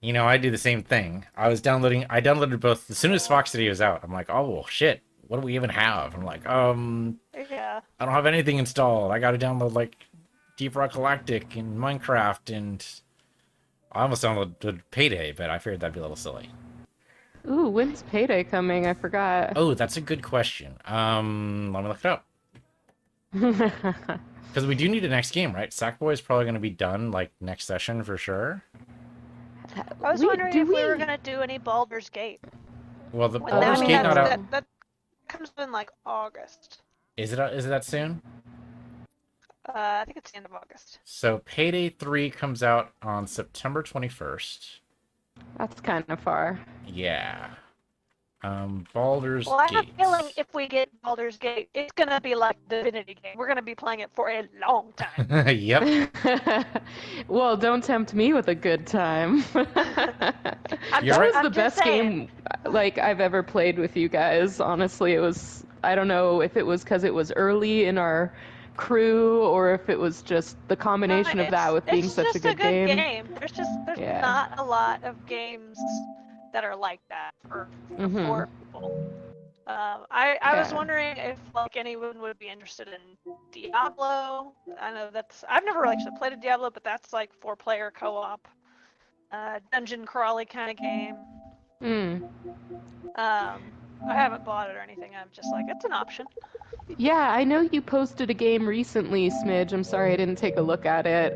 You know, I do the same thing. I downloaded both as soon as Fox City was out. I'm like, oh well, shit. What do we even have? I'm like, Yeah. I don't have anything installed. I got to download like Deep Rock Galactic and Minecraft, and I almost downloaded Payday, but I figured that'd be a little silly. Ooh, when's payday coming? I forgot. Oh, that's a good question. Let me look it up because we do need a next game, right? Sackboy is probably going to be done like next session for sure. I was Wait, wondering do if we were we? gonna do any Baldur's Gate. Well, the When I Baldur's mean Gate not that's out. Oh. that comes in like August. Is it? Is it that soon? I think it's the end of August. So Payday 3 comes out on September 21st. That's kind of far. Yeah. Baldur's Well, I have Gate. a feeling if we get Baldur's Gate, it's gonna be like the Divinity game. We're gonna be playing it for a long time. Yep. Well, don't tempt me with a good time. You're That right. was I'm the just best saying. game like I've ever played with you guys. Honestly, it was, I don't know if it was because it was early in our crew or if it was just the No, combination of that it's with being it's such a just a good good game. game. There's Yeah. not a lot of games that are like that for Mm-hmm. four people. I was Yeah. wondering if like anyone would be interested in Diablo. I know that's I've never really actually played a Diablo, but that's like four-player co-op, dungeon crawly kind of game. Mm. I haven't bought it or anything. I'm just like it's an option. Yeah, I know you posted a game recently, Smidge. I'm sorry I didn't take a look at it.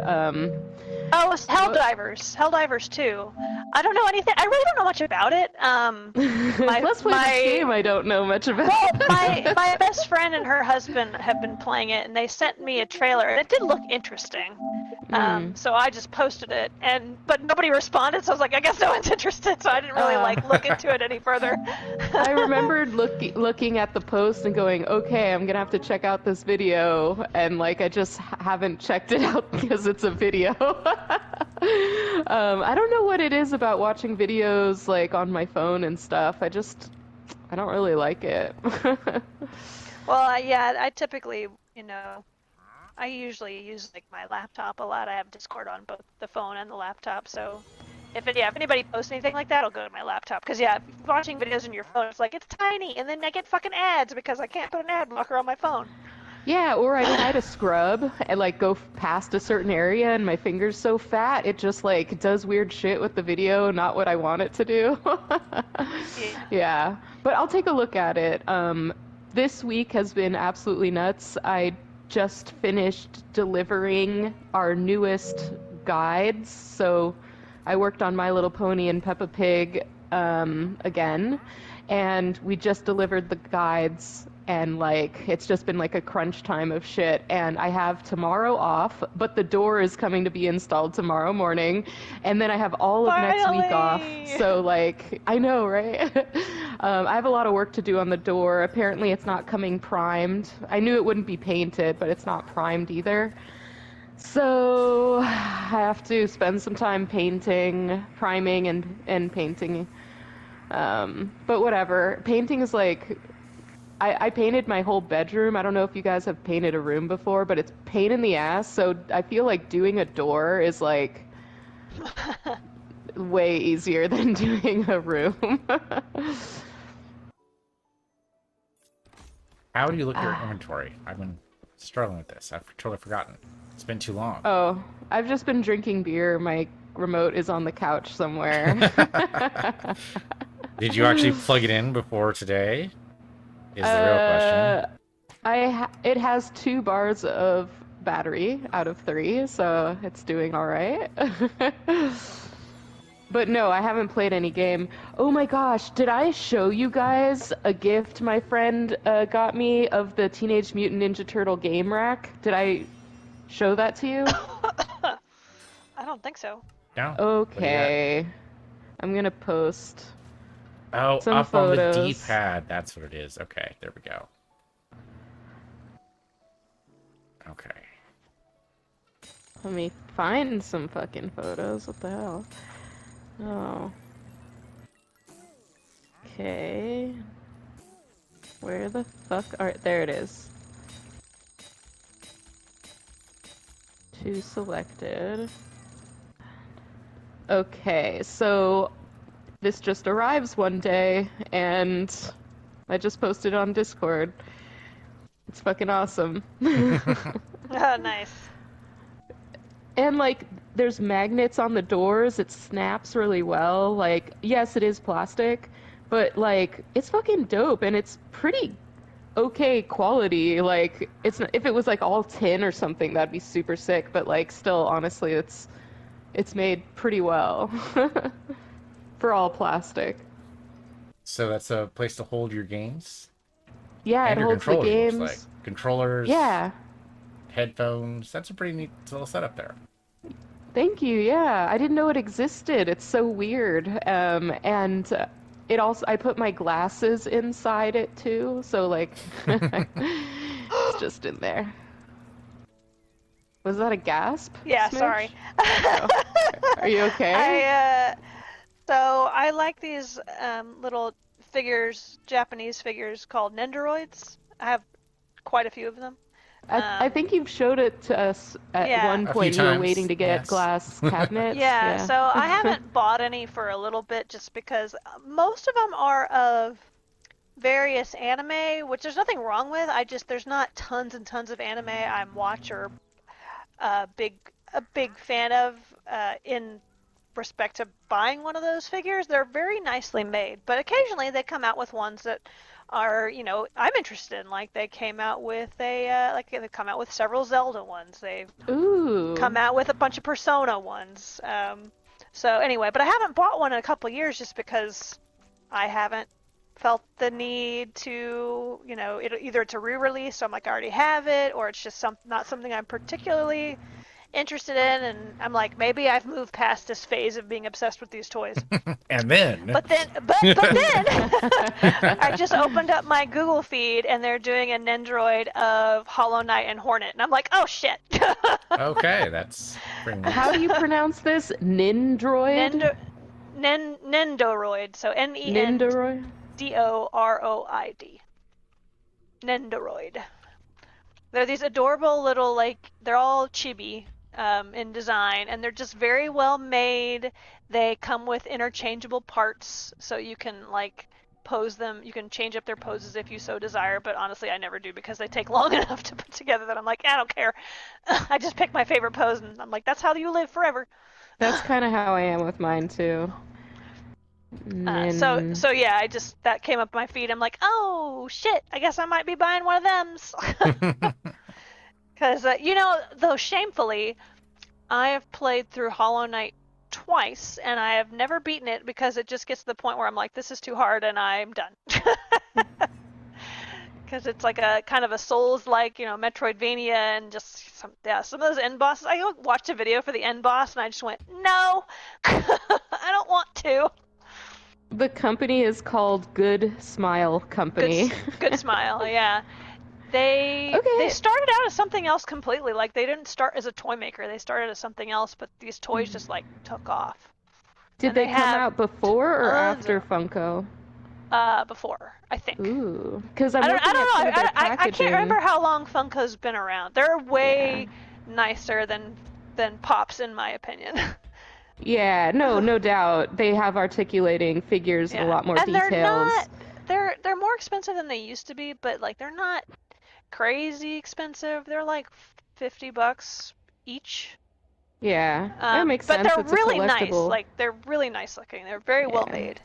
Oh, it's What? Helldivers. Helldivers 2. I don't know anything. I really don't know much about it. My Let's play this my game I don't know much about. Well, my best friend and her husband have been playing it, and they sent me a trailer, and it did look interesting. Mm. So I just posted it, but nobody responded, so I was like, I guess no one's interested, so I didn't really Uh, like look into it any further. I remembered looking at the post and going, okay, I'm gonna have to check out this video, and like I just haven't checked it out because it's a video. I don't know what it is about watching videos like on my phone and stuff. I don't really like it. Well, yeah, I typically, I usually use like my laptop a lot. I have Discord on both the phone and the laptop, so if anybody posts anything like that, I'll go to my laptop. Because yeah, watching videos on your phone, it's like it's tiny, and then I get fucking ads because I can't put an ad blocker on my phone. Yeah, or I try to scrub and like go past a certain area and my finger's so fat it just like does weird shit with the video, not what I want it to do. Yeah. Yeah, but I'll take a look at it. This week has been absolutely nuts. I just finished delivering our newest guides. So I worked on My Little Pony and Peppa Pig again, and we just delivered the guides. And like, it's just been like a crunch time of shit. And I have tomorrow off, but the door is coming to be installed tomorrow morning. And then I have all of next week off. Finally. So, like, I know, right? I have a lot of work to do on the door. Apparently, it's not coming primed. I knew it wouldn't be painted, but it's not primed either. So, I have to spend some time painting, priming, and painting. But whatever. Painting is like I painted my whole bedroom. I don't know if you guys have painted a room before, but it's pain in the ass. So I feel like doing a door is like way easier than doing a room. How do you look at your Ah. inventory? I've been struggling with this. I've totally forgotten. It's been too long. Oh, I've just been drinking beer. My remote is on the couch somewhere. Did you actually plug it in before today? Is the real question. Uh, it has 2 bars of battery out of 3, so it's doing all right. But no, I haven't played any game. Oh my gosh, did I show you guys a gift my friend got me of the Teenage Mutant Ninja Turtle game rack? Did I show that to you? I don't think so. No? What do you got? Okay. I'm gonna post Oh, some up on the photos. D-pad. That's what it is. Okay, there we go. Okay. Let me find some fucking photos. What the hell? Oh. Okay. Where the fuck are... There it is. 2 selected. Okay, so this just arrives one day, and I just posted on Discord. It's fucking awesome. Oh, nice. And like, there's magnets on the doors. It snaps really well. Like, yes, it is plastic, but like, it's fucking dope, and it's pretty okay quality. Like, if it was like all tin or something, that'd be super sick. But like, still, honestly, it's made pretty well for all plastic. So that's a place to hold your games Yeah, it and your holds the controllers. It looks like games. controllers, Yeah, headphones. That's a pretty neat little setup there. thank you. Yeah, I didn't know it existed. It's so weird. And it also, I put my glasses inside it too, so like, it's just in there. Was that a gasp? Yeah, Smitch? sorry. Oh. Are you okay? So I like these little figures, Japanese figures called Nendoroids. I have quite a few of them. I think you've showed it to us at Yeah. one A point. few You were times, waiting to get yes. glass cabinets. Yeah, so I haven't bought any for a little bit just because most of them are of various anime, which there's nothing wrong with. There's not tons and tons of anime I'm watch or a big fan of in respect to buying one of those figures. They're very nicely made, but occasionally they come out with ones that are, I'm interested in. Like they came out with they come out with several Zelda ones. They've Ooh. come out with a bunch of Persona ones. So anyway, but I haven't bought one in a couple years just because I haven't felt the need to, either it's a re-release, so I'm like I already have it, or it's just not something I'm particularly interested in, and I'm like, maybe I've moved past this phase of being obsessed with these toys. And then, But then I just opened up my Google feed and they're doing a Nendoroid of Hollow Knight and Hornet, and I'm like, oh shit. okay, that's pretty neat. How do you pronounce this? Nindroid? Nendoroid. So Nindoroid? Nendoroid. Nendoroid. They're these adorable little, they're all chibi in design, and they're just very well made. They come with interchangeable parts, so you can, pose them. You can change up their poses if you so desire, but honestly, I never do because they take long enough to put together that I'm like, I don't care. I just pick my favorite pose, and I'm like, that's how you live forever. That's kind of how I am with mine, too. So yeah, that came up my feed. I'm like, oh shit, I guess I might be buying one of them. Because though shamefully, I have played through Hollow Knight twice, and I have never beaten it because it just gets to the point where I'm like, this is too hard, and I'm done. Because it's like a kind of a Souls-like, Metroidvania, and just some of those end bosses. I watched a video for the end boss, and I just went, no, I don't want to. The company is called Good Smile Company. Good Smile, yeah. They started out as something else completely. Like they didn't start as a toy maker. They started as something else, but these toys just took off. Did they come out before or after Funko? Before, I think. Ooh, because I don't know. I can't remember how long Funko's been around. They're way nicer than Pops, in my opinion. Yeah, no doubt. They have articulating figures and a lot more details. They're more expensive than they used to be, but they're not crazy expensive. They're like $50 each. Yeah, that makes sense. But they're it's really nice. collectible. They're really nice looking. They're very well made.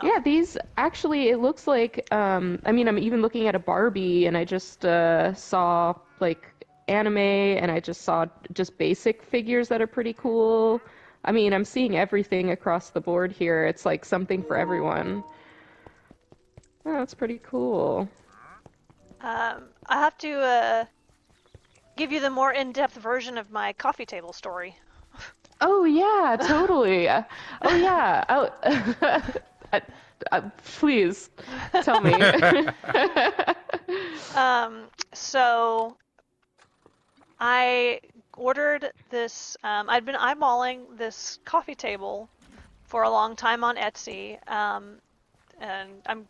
Yeah, these actually, it looks like, I'm even looking at a Barbie, and I just saw anime, and I just saw just basic figures that are pretty cool. I'm seeing everything across the board here. It's something for everyone. Oh, that's pretty cool. I have to give you the more in-depth version of my coffee table story. Oh yeah, totally. Oh yeah. Please tell me. So I ordered this. I'd been eyeballing this coffee table for a long time on Etsy, and I'm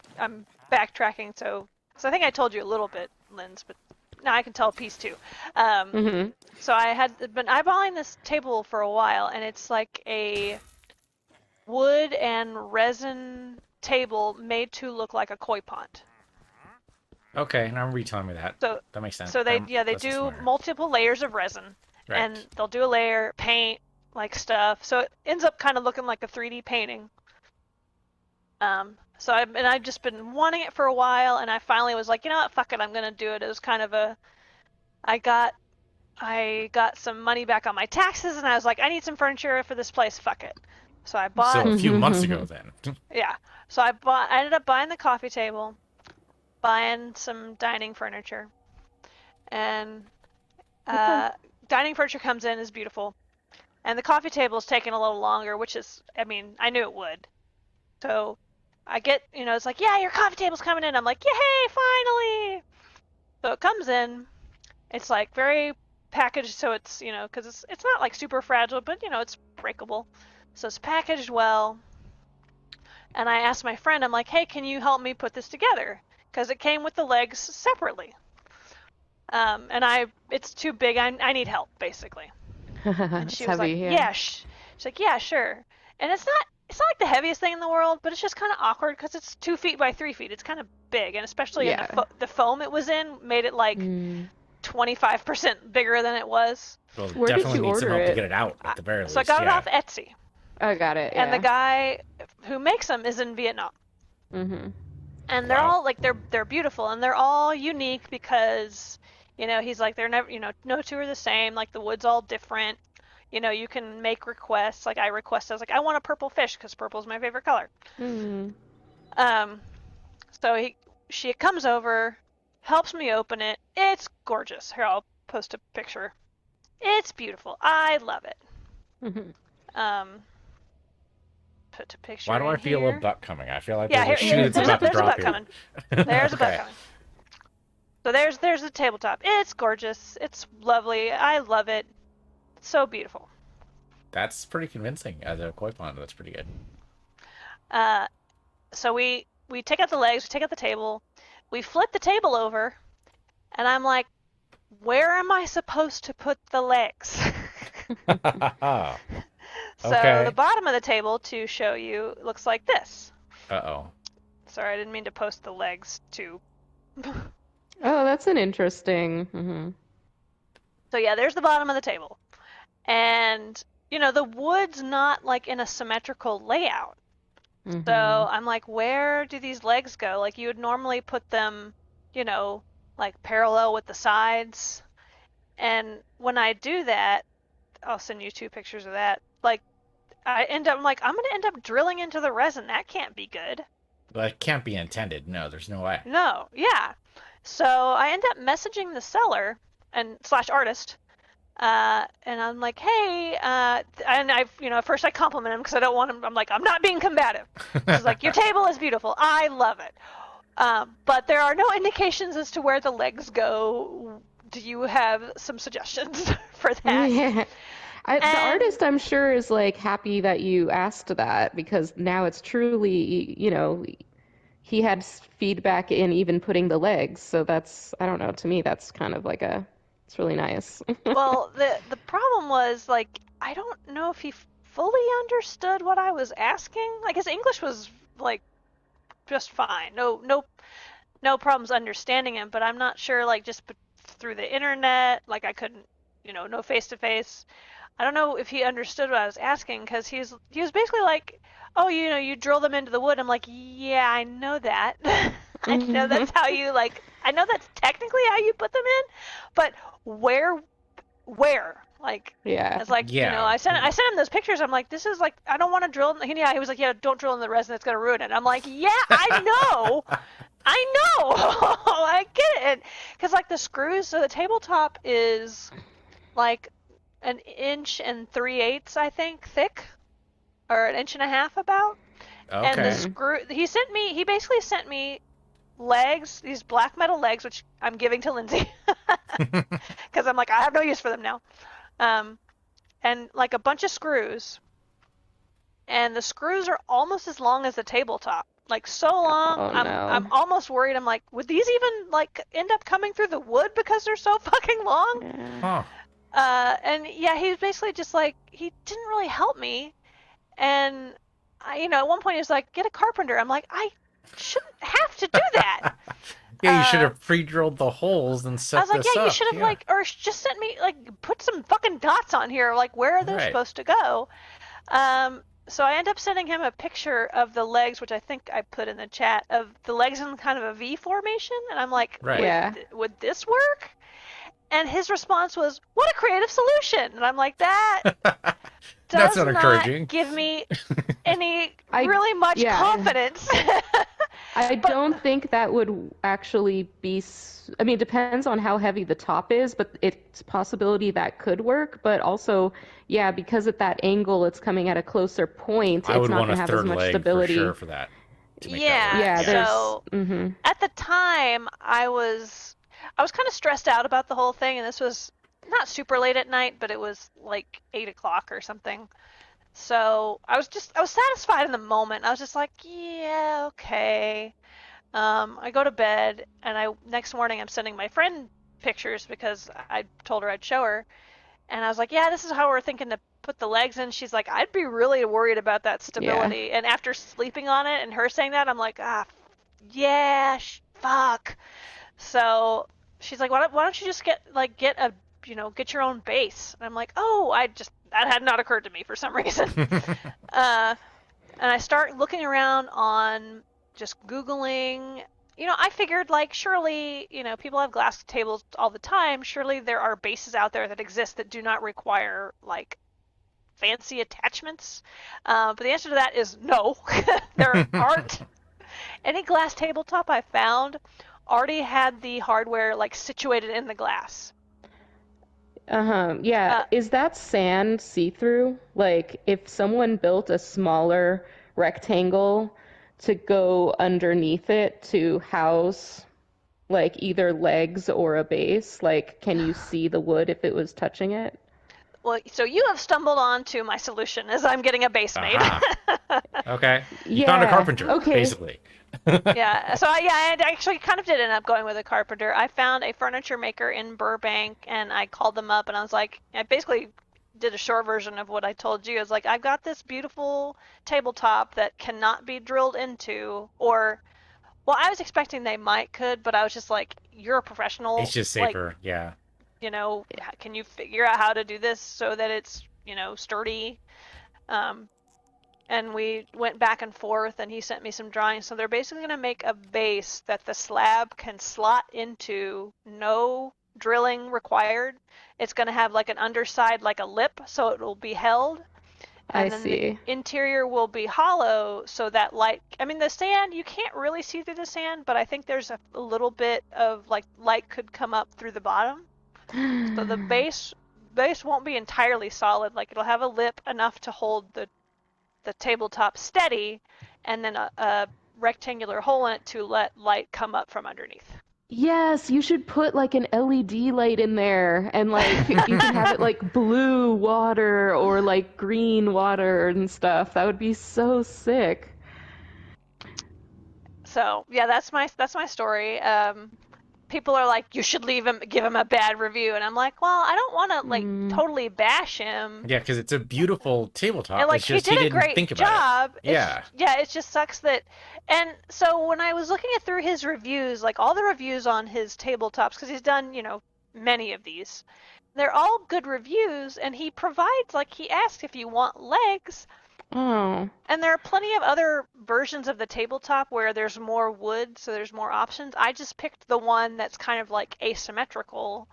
backtracking. So I think I told you a little bit, Linz, but now I can tell a piece too. Um, Mhm. so I had been eyeballing this table for a while, and it's like a wood and resin table made to look like a koi pond. Okay, and I remember you telling me that. So That makes sense. so they That's just do familiar. multiple layers of resin, and Right. they'll do a layer, paint, like stuff. So it ends up kind of looking like a 3D painting. So I've just been wanting it for a while, and I finally was like, you know what, fuck it, I'm gonna do it. It was kind of a I got I got some money back on my taxes, and I was like, I need some furniture for this place. Fuck it. So I So bought, a few months ago, then. yeah. So I ended up buying the coffee table, buying some dining furniture, and Okay. dining furniture comes in is beautiful, and the coffee table is taking a little longer, which is, I mean, I knew it would. So I get, it's like, yeah, your coffee table's coming in. I'm like, yay, finally! So it comes in. It's like very packaged, so it's, because it's not like super fragile, but it's breakable. So it's packaged well. And I asked my friend, I'm like, hey, can you help me put this together? Because it came with the legs separately. And it's too big. I need help, basically. And It's she was like, heavy, yeah. yeah. She's like, yeah, sure. And it's not like the heaviest thing in the world, but it's just kind of awkward because it's 2 feet by 3 feet. It's kind of big, and especially in Yeah. the foam it was in made it like Mm. 25% bigger than it was. Well, Where did definitely you need some order help to it? get it out at the very So I least. got it Yeah. off Etsy, I got it, and the yeah. guy who makes them is in Vietnam. Mhm. And they're Wow. all like they're beautiful, and they're all unique because he's like they're never no two are the same. Like the wood's all different. You can make requests. Like I was like, I want a purple fish because purple's my favorite color. Mm. Um, so she comes over, helps me open it. It's gorgeous. Here, I'll post a picture. It's beautiful. I love it. Mhm. Um, put a picture Why do I in feel a here. butt coming? I feel like Yeah, there's a shoe here that's there's a about to there's a drop butt here. coming. There's a butt Okay. coming. So there's the tabletop. It's gorgeous. It's lovely. I love it. It's so beautiful. That's pretty convincing as a koi pond. That's pretty good. So we take out the legs, we take out the table, we flip the table over, and I'm like, where am I supposed to put the legs? So the Okay. bottom of the table, to show you, looks like this. Uh-oh. Sorry, I didn't mean to post the legs too. Oh, that's an interesting. Mhm. So yeah, there's the bottom of the table. And the wood's not like in a symmetrical layout. So Mhm. I'm like, where do these legs go? Like you would normally put them, like parallel with the sides. And when I do that, I'll send you 2 pictures of that. Like I'm like, I'm gonna end up drilling into the resin. That can't be good. That can't be intended. No, there's no way. No, yeah. So I end up messaging the seller and slash artist. And I'm like, hey, and at first I compliment him because I don't want him. I'm like, I'm not being combative. She's like, your table is beautiful. I love it. But there are no indications as to where the legs go. Do you have some suggestions for that? Yeah. The And artist, I'm sure, is like happy that you asked that because now it's truly, he had feedback in even putting the legs. So that's, I don't know, to me, that's kind of like it's really nice. well, the problem was like I don't know if he fully understood what I was asking. Like his English was like just fine. No problems understanding him, but I'm not sure like just through the internet, like I couldn't, no face to face. I don't know if he understood what I was asking because he was basically like, "Oh, you drill them into the wood." I'm like, "Yeah, I know that. I know that's how you like. I know that's technically how you put them in, but where, like?" Yeah. It's like, Yeah. I sent him those pictures. I'm like, this is like, I don't want to drill. Yeah, he was like, yeah, don't drill in the resin. It's gonna ruin it. I'm like, yeah, I know. I know. I get it. Because like the screws, so the tabletop is like an inch and 3/8, I think, thick, or an inch and a half about. And the Okay. screw, he basically sent me legs, these black metal legs, which I'm giving to Lindsay because I'm like, I have no use for them now. And like a bunch of screws, and the screws are almost as long as the tabletop. like so long. Oh, I'm no. almost worried. I'm like, would these even like end up coming through the wood because they're so fucking long? Yeah. Huh. And yeah, he was basically just like, he didn't really help me. And at one point he was like, get a carpenter. I'm like, I shouldn't have to do that. Yeah, you should Uh, have pre-drilled the holes and I was set like, this yeah, you up. should have Yeah. like, or just sent me like, put some fucking dots on here. Like, where are they Right. supposed to go? So I end up sending him a picture of the legs, which I think I put in the chat, of the legs in kind of a V formation, and I'm like, Right. Yeah. would this work? And his response was, "What a creative solution!" And I'm like, that That's does not encouraging. give me any I- really much yeah. confidence. I don't think that would actually be. I mean, it depends on how heavy the top is, but it's a possibility that could work. But also, yeah, because at that angle, it's coming at a closer point, I it's would not want going a to have as third much leg stability. for sure for that. To make Yeah, that work. Yeah, there's. so Mm-hmm. at the time I was kind of stressed out about the whole thing, and this was not super late at night, but it was like 8 o'clock or something. So I was satisfied in the moment. I was just like, yeah, okay. I go to bed, and next morning I'm sending my friend pictures because I told her I'd show her, and I was like, yeah, this is how we're thinking to put the legs in. She's like, I'd be really worried about that stability. And after sleeping on it and her saying that, I'm like, yeah, fuck. So she's like, why don't you just get your own base? And I'm like, oh, that had not occurred to me for some reason. And I start looking around on just Googling. I figured like surely, people have glass tables all the time. Surely there are bases out there that exist that do not require like fancy attachments. But the answer to that is no. There aren't. Any glass tabletop I found already had the hardware like situated in the glass. Uh-huh. Yeah. Is that sand see-through? Like, if someone built a smaller rectangle to go underneath it to house, like, either legs or a base, like, can you see the wood if it was touching it? Well, so you have stumbled onto my solution as I'm getting a base made. Aha. Okay. You found a Yeah. carpenter, Okay. basically. Yeah, so I actually kind of did end up going with a carpenter. I found a furniture maker in Burbank, and I called them up, and I was like, I basically did a short version of what I told you. I was like, I've got this beautiful tabletop that cannot be drilled into, or, well, I was expecting they could, but I was just like, you're a professional. It's just like, safer, yeah. Can you figure out how to do this so that it's, sturdy? And we went back and forth, and he sent me some drawings. So they're basically going to make a base that the slab can slot into, no drilling required. It's going to have like an underside, like a lip, so it will be held. And I then see. the interior will be hollow, so that light, I mean, the sand, you can't really see through the sand, but I think there's a little bit of like light could come up through the bottom. So the base won't be entirely solid. Like, it'll have a lip enough to hold the tabletop steady, and then a rectangular hole in it to let light come up from underneath. Yes, you should put like an LED light in there and like you can have it like blue water or like green water and stuff. That would be so sick. So yeah, that's my story. People are like, you should give him a bad review, and I'm like, well, I don't want to like totally bash him. Yeah, because it's a beautiful tabletop. And like, It's just he did a didn't great think about job. it. Yeah. It just sucks that. And so when I was looking through his reviews, like all the reviews on his tabletops, because he's done, many of these, they're all good reviews, and he provides, like, he asks if you want legs. Oh. And there are plenty of other versions of the tabletop where there's more wood, so there's more options. I just picked the one that's kind of like asymmetrical.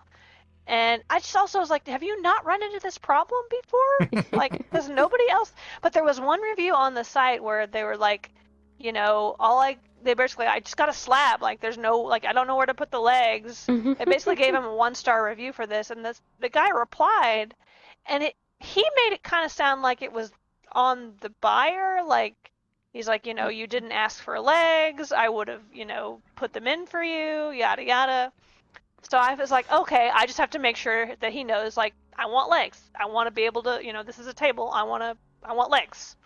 And I just also was like, have you not run into this problem before? Like, there's nobody else. But there was one review on the site where they were like, they basically, I just got a slab. Like, there's no, like, I don't know where to put the legs. They basically gave him a 1-star review for this. And the guy replied, and he made it kind of sound like it was on the buyer. Like, he's like, you didn't ask for legs. I would have, put them in for you, yada, yada. So I was like, okay, I just have to make sure that he knows, like, I want legs. I want to be able to, this is a table. I want legs.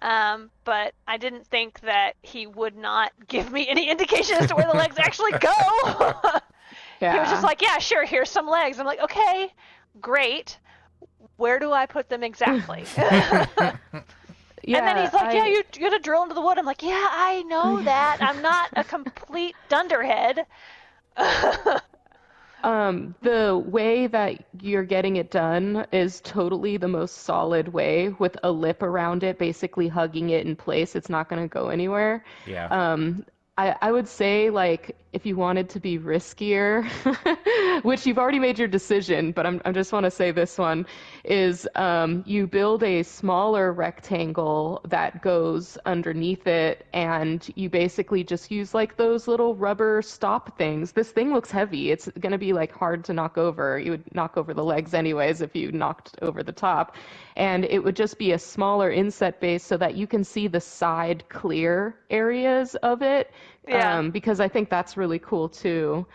But I didn't think that he would not give me any indication as to where the legs actually go. He was just Yeah. like, yeah, sure, here's some legs. I'm like, okay, great. Where do I put them exactly? And then he's like, yeah, you're gonna drill into the wood. I'm like, yeah, I know that. I'm not a complete dunderhead. The way that you're getting it done is totally the most solid way with a lip around it, basically hugging it in place. It's not going to go anywhere. Yeah. I would say, like, if you wanted to be riskier, which you've already made your decision, but I just want to say this one is you build a smaller rectangle that goes underneath it, and you basically just use like those little rubber stop things. This thing looks heavy. It's going to be like hard to knock over. You would knock over the legs anyways if you knocked over the top. And it would just be a smaller inset base so that you can see the side clear areas of it. Yeah. Because I think that's really cool too.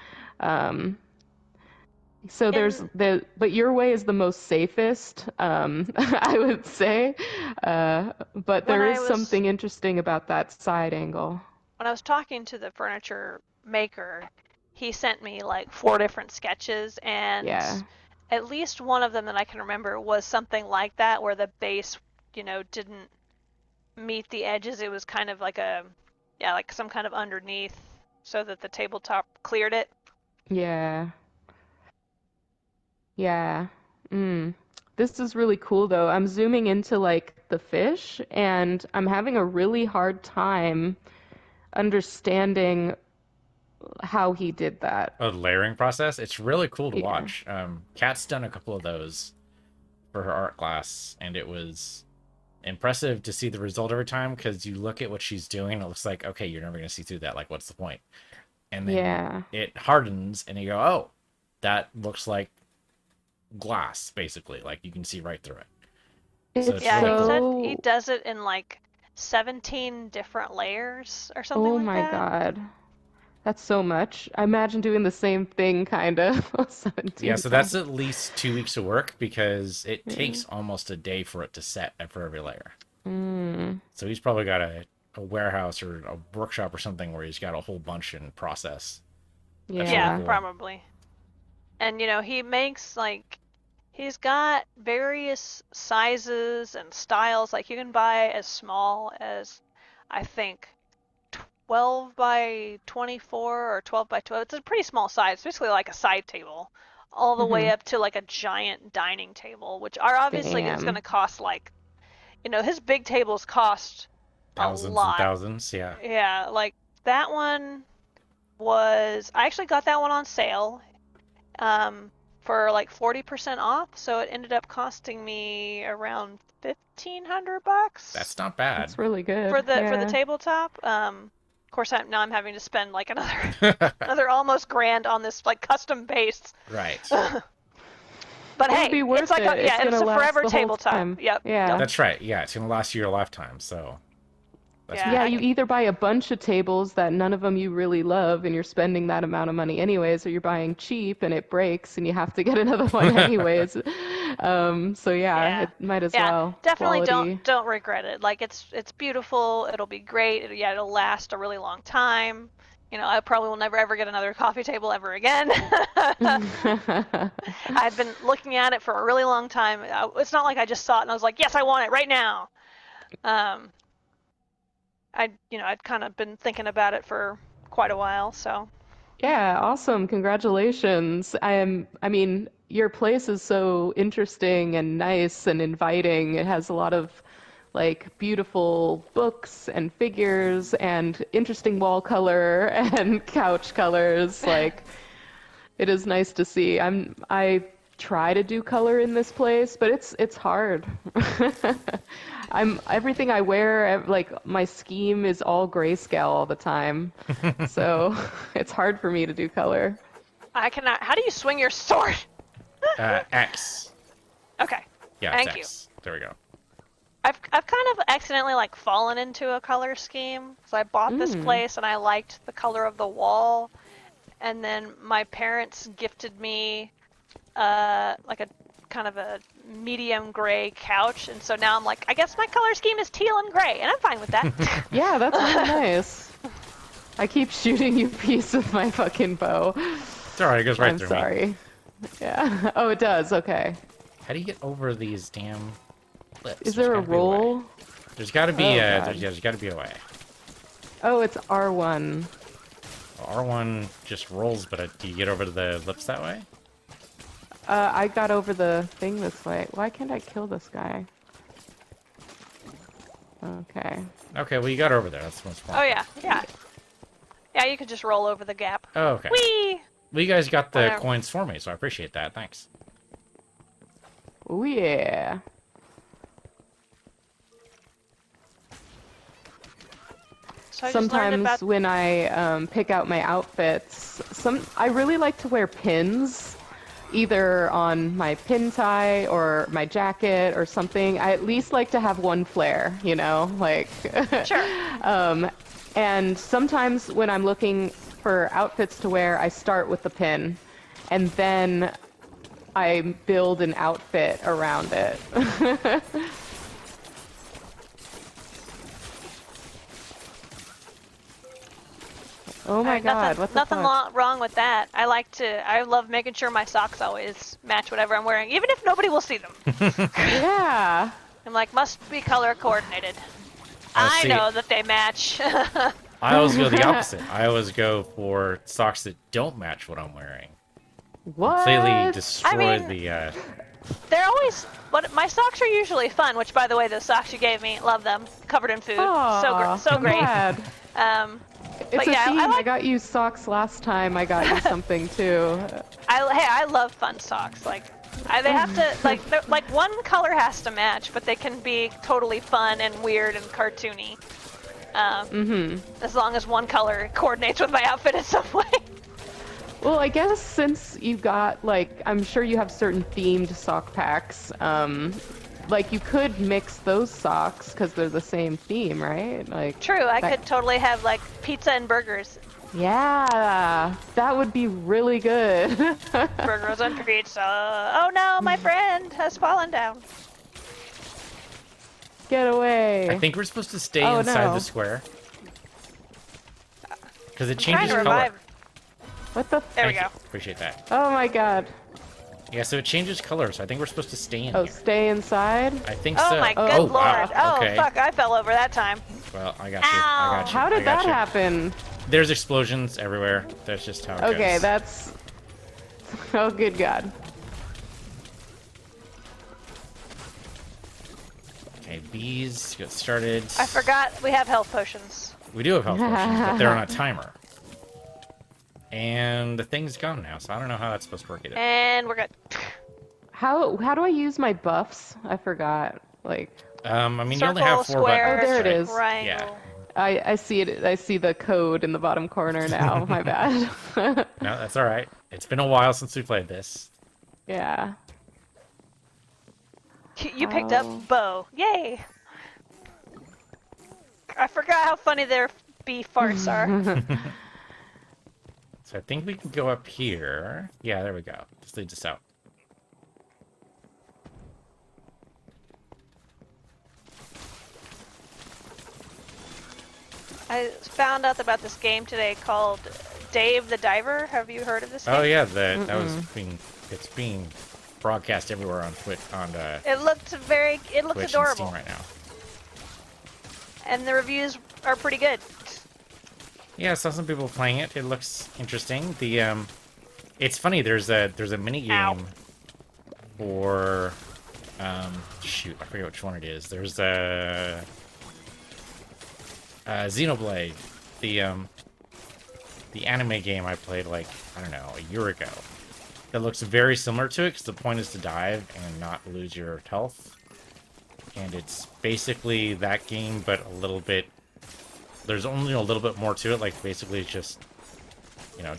So there's but your way is the most safest, I would say. But there is something interesting about that side angle. When I was talking to the furniture maker, he sent me like 4 different sketches, and Yeah. at least one of them that I can remember was something like that, where the base, didn't meet the edges. It was kind of like like some kind of underneath, so that the tabletop cleared it. Yeah. Yeah. This is really cool though. I'm zooming into like the fish, and I'm having a really hard time understanding how he did that. A layering process. It's really cool to Yeah. watch. Kat's done a couple of those for her art class, and it was impressive to see the result every time, because you look at what she's doing, it looks like, okay, you're never going to see through that. Like, what's the point? And then Yeah. it hardens, and you go, oh, that looks like glass, basically. Like, you can see right through it. So It's Yeah, really he said so. he does it in like 17 different layers or something Oh like my that. God. That's so much. I imagine doing the same thing kind of Yeah, 17 so that's times. at least 2 weeks of work, because it takes almost a day for it to set for every layer. Mm. So he's probably got a warehouse or a workshop or something where he's got a whole bunch in process. That's really Yeah, cool. probably. And he makes like he's got various sizes and styles. Like you can buy as small as, I think, 12 by 24 or 12 by 12. It's a pretty small size. It's basically like a side table, all the way Hmm. up to like a giant dining table, which are obviously it's going to Damn. cost like, his big tables cost a Thousands and lot. thousands, yeah. Yeah, like that one I actually got that one on sale for like 40% off, so it ended up costing me around $1,500 That's not bad. That's really good. for the Yeah. tabletop. Of course, now I'm having to spend like another almost grand on this like custom base. Right. But It'll hey, be worth it's like it. It's it's gonna a last forever the whole tabletop. time. Yep. Yeah. That's right. Yeah, it's going to last you your lifetime, so that's Yeah, good. Yeah, I you can- either buy a bunch of tables that none of them you really love and you're spending that amount of money anyways, or you're buying cheap and it breaks and you have to get another one anyways. So yeah, Yeah. it might as Yeah, well. definitely Quality. don't regret it. Like it's beautiful. It'll be great. It'll last a really long time. I probably will never ever get another coffee table ever again. I've been looking at it for a really long time. It's not like I just saw it and I was like, yes, I want it right now. I'd kind of been thinking about it for quite a while, so. Yeah, awesome. Congratulations. I mean, your place is so interesting and nice and inviting. It has a lot of like beautiful books and figures and interesting wall color and couch colors. Like it is nice to see. I try to do color in this place, but it's hard. Everything I wear, like my scheme is all grayscale all the time. So it's hard for me to do color. I cannot. How do you swing your sword? X. Okay. Yeah, Thank it's you. X. There we go. I've kind of accidentally like fallen into a color scheme. So I bought this place and I liked the color of the wall, and then my parents gifted me like a kind of a medium gray couch, and so now I'm like, I guess my color scheme is teal and gray, and I'm fine with that. Yeah, that's really nice. I keep shooting you piece with my fucking bow. It's alright, it goes right I'm through me. sorry. Yeah. Oh, it does. Okay. How do you get over these damn cliffs? Is There's there a gotta be way. roll? There's gotta be, Oh, yeah, God. there's gotta be a way. Oh, it's R1. R1 just rolls, but do you get over to the lips that way? I got over the thing this way. Why can't I kill this guy? Okay. Okay, well you got over there. That's what's fun. Oh yeah, yeah. Yeah, you could just roll over the gap. Oh, okay. Whee! Well, you guys got the Whatever. coins for me, so I appreciate that. Thanks. Oh yeah. So I just learned Sometimes about when I pick out my outfits, I really like to wear pins, either on my pin tie or my jacket or something. I at least like to have one flare, you know, like. Sure. And sometimes when I'm looking for outfits to wear, I start with the pin, and then I build an outfit around it. Oh my Alright, god, nothing, what the nothing fuck? wrong with that. I love making sure my socks always match whatever I'm wearing, even if nobody will see them. Yeah. I'm like, must be color coordinated. I see. know that they match. I always go the opposite. I always go for socks that don't match what I'm wearing. What? Completely destroy mean- the. They're always, but my socks are usually fun. Which, by the way, those socks you gave me, love them. Covered in food, Aw, so I'm great. glad. But It's a yeah, theme. I I like. got you socks last time. I got you something too. I love fun socks. Like, they have to like one color has to match, but they can be totally fun and weird and cartoony. As long as one color coordinates with my outfit in some way. Well, I guess since you got, like, I'm sure you have certain themed sock packs, like, you could mix those socks because they're the same theme, right? Like, True, I that- could totally have like pizza and burgers. Yeah, that would be really good. Burgers and pizza. Oh no, my friend has fallen down. Get away. I think we're supposed to stay Oh, inside no. the square. Because it Trying changes to color. revive. What the? There we Thank go. you. Appreciate that. Oh my god. Yeah, so it changes color, so I think we're supposed to stay in Oh, here. stay inside? I think Oh so. my good oh, lord. wow. Oh Okay. fuck, I fell over that time. Well, I got you. I got you. How I did got that you. happen? There's explosions everywhere. That's just how it goes. Okay, that's... Oh, good god. Okay, bees, get started. I forgot we have health potions. We do have health potions, but they're on a timer. And the thing's gone now, so I don't know how that's supposed to work either. And we're good. How do I use my buffs? I forgot. Like, I mean, you only Circle, have 4 square, buttons. Oh, there it right? is. triangle. I see it. I see the code in the bottom corner now. My bad. No, that's all right. It's been a while since we played this. Yeah. You picked Oh. up bow. Yay! I forgot how funny their bee farts are. So I think we can go up here. Yeah, there we go. This leads us out. I found out about this game today called Dave the Diver. Have you heard of this game? Oh yeah, that was it's being broadcast everywhere on Twitch, on It looked Twitch and adorable. Steam right now. And the reviews are pretty good. Yeah, I saw some people playing it. It looks interesting. The it's funny. There's a mini Ow. game for shoot, I forget which one it is. There's a Xenoblade, the anime game I played like I don't know a year ago. That looks very similar to it because the point is to dive and not lose your health. And it's basically that game, but a little bit. There's only a little bit more to it. Like basically, it's just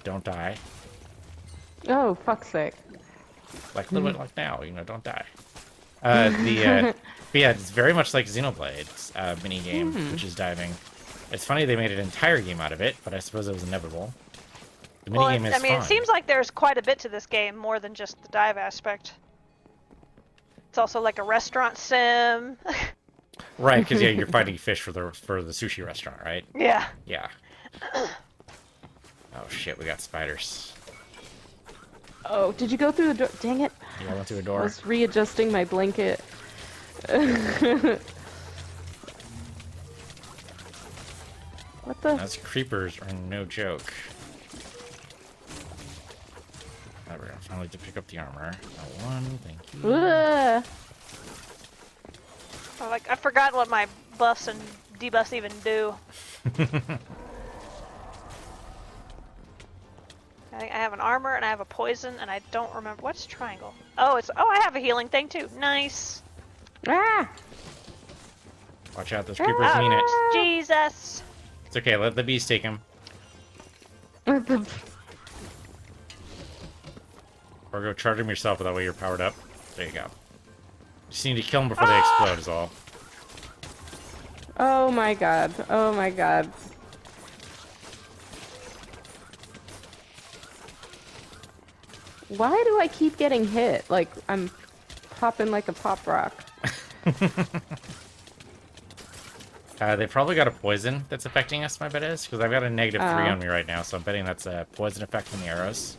don't die. Oh, fuck's sake. Like a little bit like now, don't die. But yeah, it's very much like Xenoblade's mini game, which is diving. It's funny they made an entire game out of it, but I suppose it was inevitable. The mini Well, game is I mean, fun. it seems like there's quite a bit to this game, more than just the dive aspect. It's also like a restaurant sim. Right, because yeah, you're fighting fish for the sushi restaurant, right? Yeah. Yeah. Oh shit, we got spiders. Oh, did you go through the door? Dang it. Yeah, I went through a I door. was readjusting my blanket. What the? Those creepers are no joke. There we go. Finally to pick up the armor. Got one, thank you. Ugh. I forgot what my buffs and debuffs even do. I have an armor and I have a poison and I don't remember what's triangle. Oh, I have a healing thing too. Nice. Ah! Watch out, those creepers mean it. Jesus. It's okay, let the bees take him. Or go charge him yourself, that way you're powered up. There you go. Just need to kill them before they explode is all. Oh my god. Oh my god. Why do I keep getting hit? Like, I'm popping like a pop rock. They probably got a poison that's affecting us, my bet is, because I've got a -3 on me right now, so I'm betting that's a poison effect from the arrows.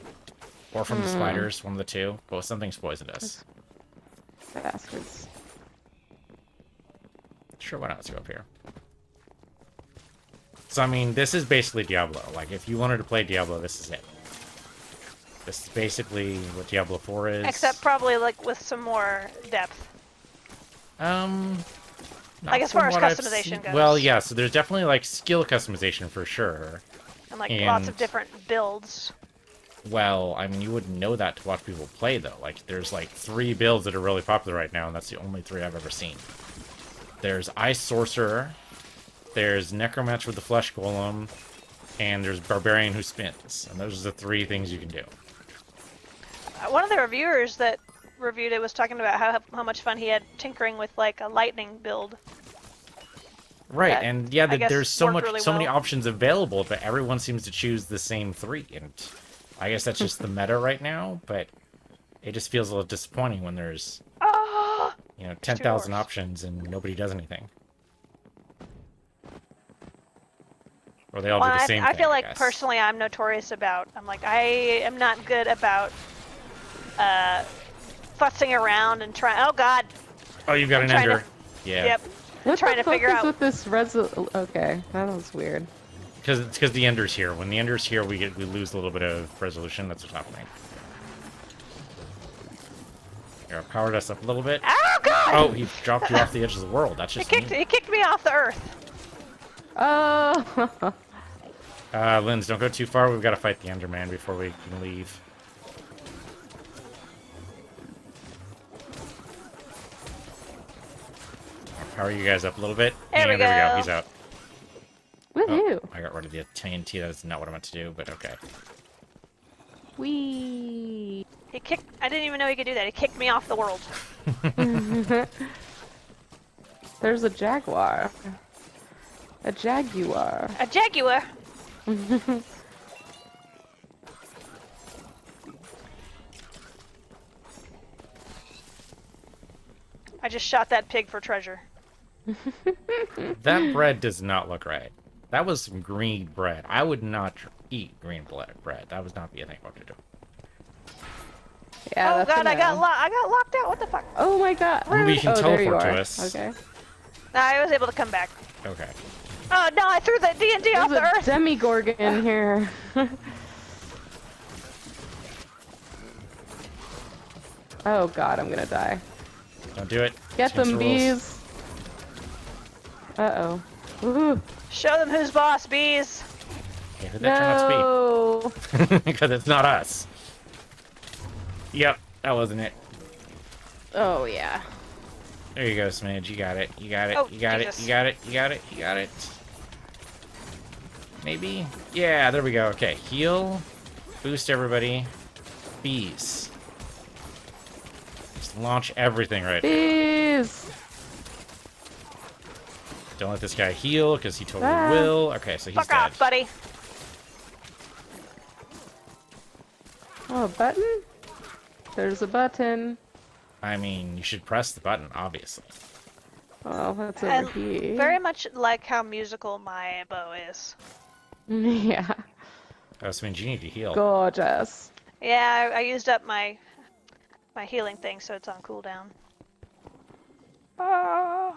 Or from the spiders, one of the two. But something's poisoned us. Bastards. Sure, why not? Let's go up here. So, I mean, this is basically Diablo. Like, if you wanted to play Diablo, this is it. This is basically what Diablo 4 is. Except probably like with some more depth. Like as far as customization goes. Well, yeah, so there's definitely like skill customization for sure. And like lots of different builds. Well, I mean, you wouldn't know that to watch people play, though. Like, there's like 3 builds that are really popular right now, and that's the only 3 I've ever seen. There's Ice Sorcerer, there's Necromancer with the Flesh Golem, and there's Barbarian who spins. And those are the 3 things you can do. One of the reviewers that reviewed it was talking about how much fun he had tinkering with like a lightning build. Right, That, and yeah, I guess, there's so worked really many well. options available, but everyone seems to choose the same 3, and I guess that's just the meta right now, but it just feels a little disappointing when there's, Oh, 10,000 horse. options and nobody does anything. Or they all well, do the same I thing, feel I like guess. personally I'm notorious about, I am not good about futzing around and trying, oh god. Oh, you've got I'm an trying to- ender. Yeah. Yep. What trying the to figure fuck is out- with this Okay, that was weird. Because the ender's here. When the ender's here, we lose a little bit of resolution. That's what's happening. Here, I powered us up a little bit. Oh god! Oh, he dropped you off the edge of the world. That's He just kicked, mean. he kicked me off the earth. Oh! Linz, don't go too far. We've got to fight the Enderman before we can leave. I'll power you guys up a little bit. There we and there we go. go. He's out. Woohoo! Oh, I got rid of the TNT. That is not what I meant to do, but okay. Wee. He kicked, I didn't even know he could do that. He kicked me off the world. There's a jaguar. A jaguar. A jaguar. I just shot that pig for treasure. That bread does not look right. That was some green bread. I would not eat green bread. That would not be a thing I would do. Yeah, oh that's a god, I got no. locked out. What the fuck? Oh my god. Well, you can oh, there you teleport to are. us. Okay. No, I was able to come back. Okay. Oh no, I threw the D&D off There's the a earth. demigorgon here. Oh god, I'm gonna die. Don't do it. Get Change them, the rules. bees. Uh-oh. Ooh. Show them who's boss, bees. Okay, who'd that turn out to No. be? Because it's not us. Yep, that wasn't it. Oh yeah. There you go, Smidge. You got it. You got it. Oh, You got Jesus. it. You got it. You got it. You got it. Maybe? Yeah, there we go. Okay, heal. Boost everybody. Bees. Just launch everything right. Bees. Don't let this guy heal, because he totally Ah. will. Okay, so he's Fuck dead. off, buddy. Oh, a button? There's a button. I mean, you should press the button, obviously. Oh, that's over And here. very much like how musical my bow is. Yeah. Oh, so means you need to heal. Gorgeous. Yeah, I used up my healing thing, so it's on cooldown. Ah.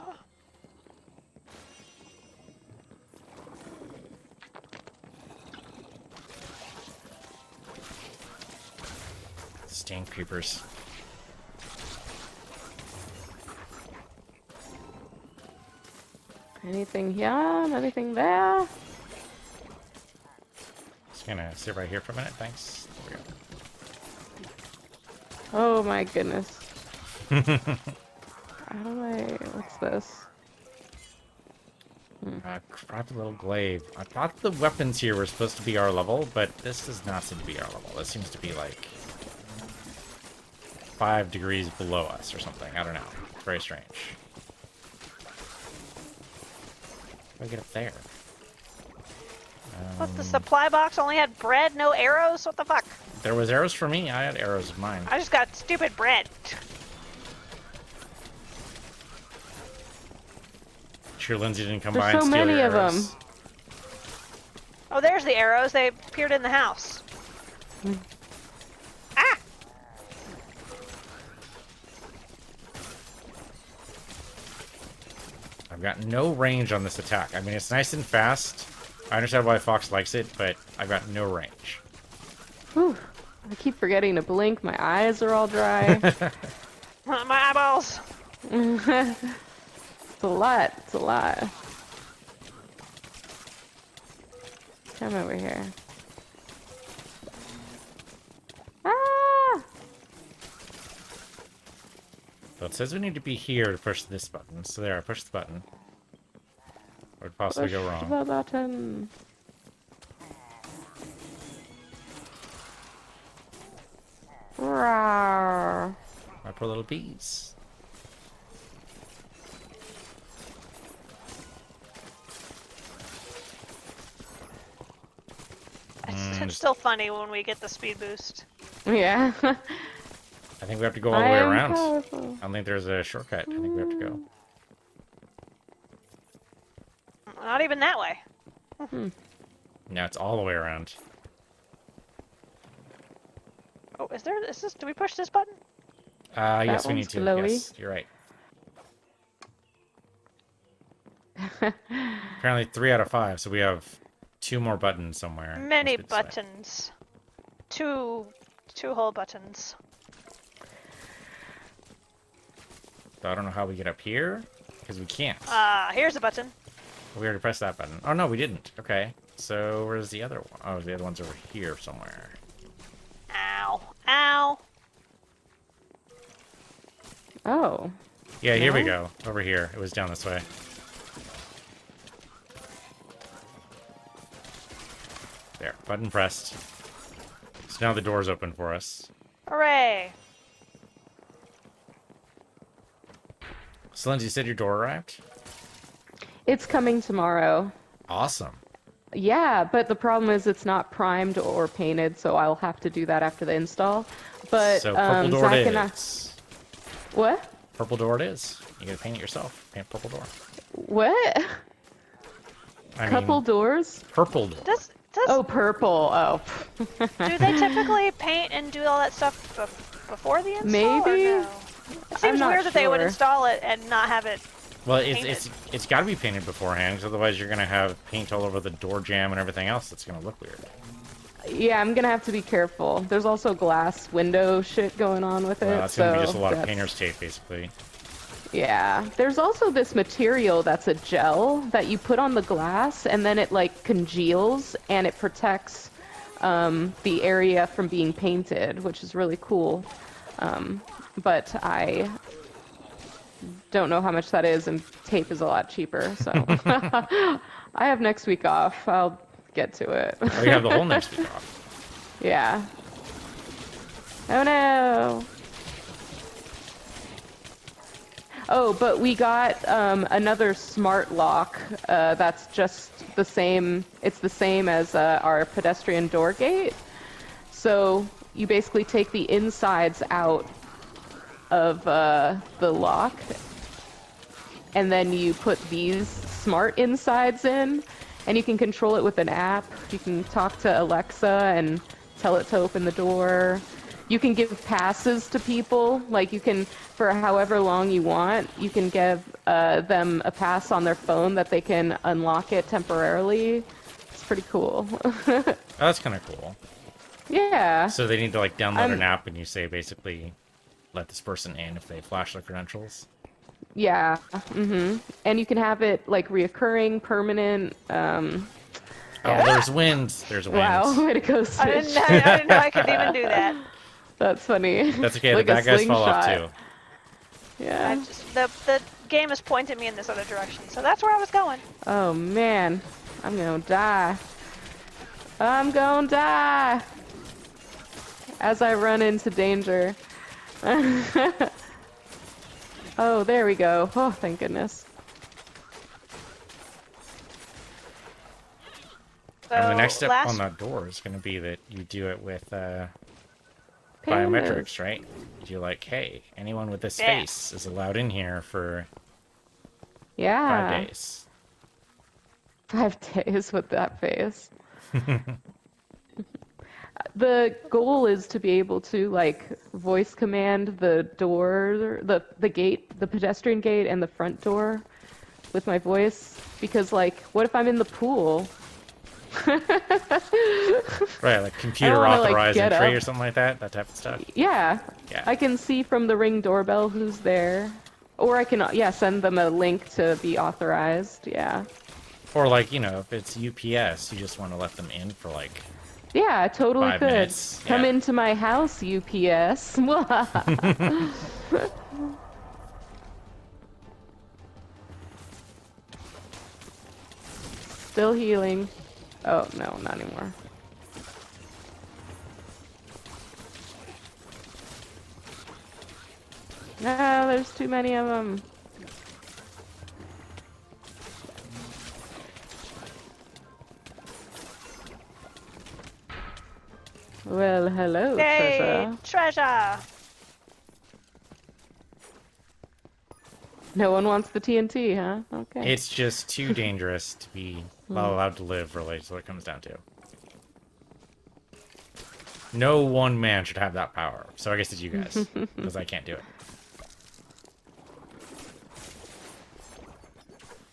Stank creepers. Anything here? Anything there? Just gonna sit right here for a minute, thanks. There Oh my goodness. we go. How do I... What's this? Crap, little glaive. I thought the weapons here were supposed to be our level, but this does not seem to be our level. This seems to be like 5 degrees below us or something. I don't know. Very strange. How do I get up there? What, the supply box only had bread, no arrows? What the fuck? There was arrows for me. I had arrows of mine. I just got stupid bread. Sure, Lindsay didn't come There's by and so steal many your of 'em. arrows. Oh, there's the arrows. They appeared in the house. Ah! I've got no range on this attack. I mean, it's nice and fast. I understand why Fox likes it, but I've got no range. Whew. I keep forgetting to blink. My eyes are all dry. My eyeballs. It's a lot. It's a lot. Come over here. Ah! So it says we need to be here to push this button. So there, I pushed the button. What would possibly go Push wrong? the button. Rawr. My poor little bees. It's still funny when we get the speed boost. Yeah. I think we have to go all the way around. I don't think there's a shortcut. I think we have to go. Not even that way. No, it's all the way around. Oh, is this, do we push this button? Yes, we need one's to. glowy. Yes, you're right. Apparently 3 out of 5, so we have 2 more buttons somewhere. Many Must be this way. buttons. Two whole buttons. So I don't know how we get up here, because we can't. Here's a button. We already pressed that button. Oh, no, we didn't. Okay. So where's the other one? Oh, the other one's over here somewhere. Ow. Ow. Oh. Yeah, here we No? go. Over here. It was down this way. There. Button pressed. So now the door's open for us. Hooray. So Lindsay, you said your door arrived? It's coming tomorrow. Awesome. Yeah, but the problem is it's not primed or painted, so I'll have to do that after the install. But So purple door Zach it and I... is. What? Purple door it is. You gotta paint it yourself. Paint purple door. What? I Couple mean, doors? purple door. Does Oh, purple. Oh. do they typically paint and do all that stuff before the install? Maybe? Or no? It seems not weird that they would sure. install it and not have it. Well, painted. it's got to be painted beforehand, because otherwise you're gonna have paint all over the door jamb and everything else. That's gonna look weird. Yeah, I'm gonna have to be careful. There's also glass window shit going on with it. Well, that's gonna be so just a lot of that's- painter's tape, basically. Yeah. There's also this material that's a gel that you put on the glass and then it like congeals and it protects the area from being painted, which is really cool. But I don't know how much that is, and tape is a lot cheaper, so I have next week off. I'll get to it. Oh, you have the whole next week off. Yeah. Oh no. Oh, but we got another smart lock that's just the same. It's the same as our pedestrian door gate. So you basically take the insides out of the lock, and then you put these smart insides in, and you can control it with an app. You can talk to Alexa and tell it to open the door. You can give passes to people, like you can, for however long you want, you can give them a pass on their phone that they can unlock it temporarily. It's pretty cool. Oh, that's kind of cool. Yeah. So they need to like download an app, and you say basically, let this person in if they flash their credentials. Yeah. And you can have it like reoccurring, permanent. Oh, there's winds. There's winds. Wow, way to go, I Stitch. didn't know I could even do that. That's funny. That's okay. Like the a bad guys fall off slingshot. too. Yeah. The game has pointed me in this other direction, so that's where I was going. Oh man, I'm gonna die. I'm gonna die as I run into danger. Oh, there we go. Oh, thank goodness. So And the next step last on that door is going to be that you do it with Pandas. biometrics, right? You're like, hey, anyone with this Yeah. face is allowed in here for Yeah. 5 days. 5 days with that face. The goal is to be able to like voice command the door, the gate, the pedestrian gate and the front door with my voice, because like what if I'm in the pool? Right, like computer wanna, like, authorized get entry up. or something like that. That type of stuff. Yeah. Yeah. I can see from the Ring doorbell who's there. Or I can, yeah, send them a link to be authorized. Yeah. Or like, you know, if it's UPS, you just want to let them in for like Yeah, I totally 5 could. minutes, Come yeah. into my house, UPS. Still healing. Oh, no, not anymore. No, there's too many of them. Well, hello, Yay, treasure. treasure. No one wants the TNT, huh? Okay. it's just too dangerous to be not allowed to live, really, is what it comes down to. No one man should have that power. So I guess it's you guys, because I can't do it.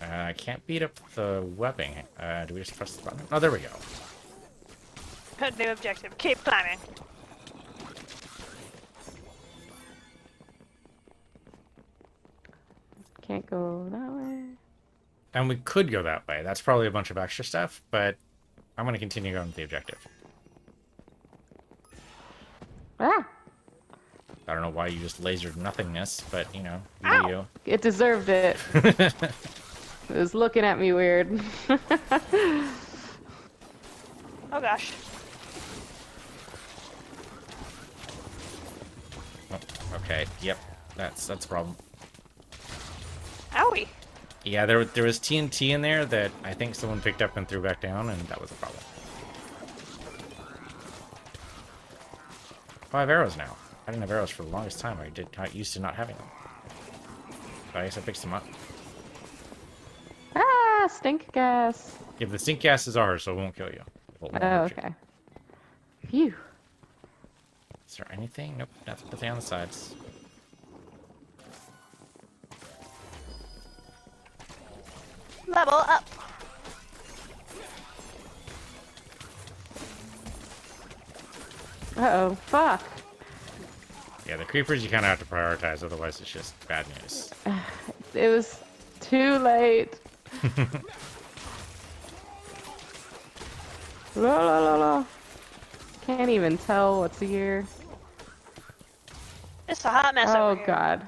I can't beat up the webbing. Do we just press the button? Oh, there we go. New objective. Keep climbing. Can't go that way. And we could go that way. That's probably a bunch of extra stuff, but I'm going to continue going with the objective. Ah! I don't know why you just lasered nothingness, but, you know, Ow! you. It deserved it. It was looking at me weird. Oh gosh. Oh, okay, yep. That's a problem. Owie. Yeah, there was TNT in there that I think someone picked up and threw back down, and that was a problem. 5 arrows now. I didn't have arrows for the longest time. I used to not having them. But I guess I picked them up. Ah, stink gas. Yeah, the stink gas is ours, so it won't kill you. It won't Oh, hurt you. okay. Phew. Is there anything? Nope, nothing on the sides. Level up. Uh-oh, fuck. Yeah, the creepers you kind of have to prioritize, otherwise it's just bad news. It was too late. La la la la. Can't even tell what's here. It's a hot mess Oh over here. god.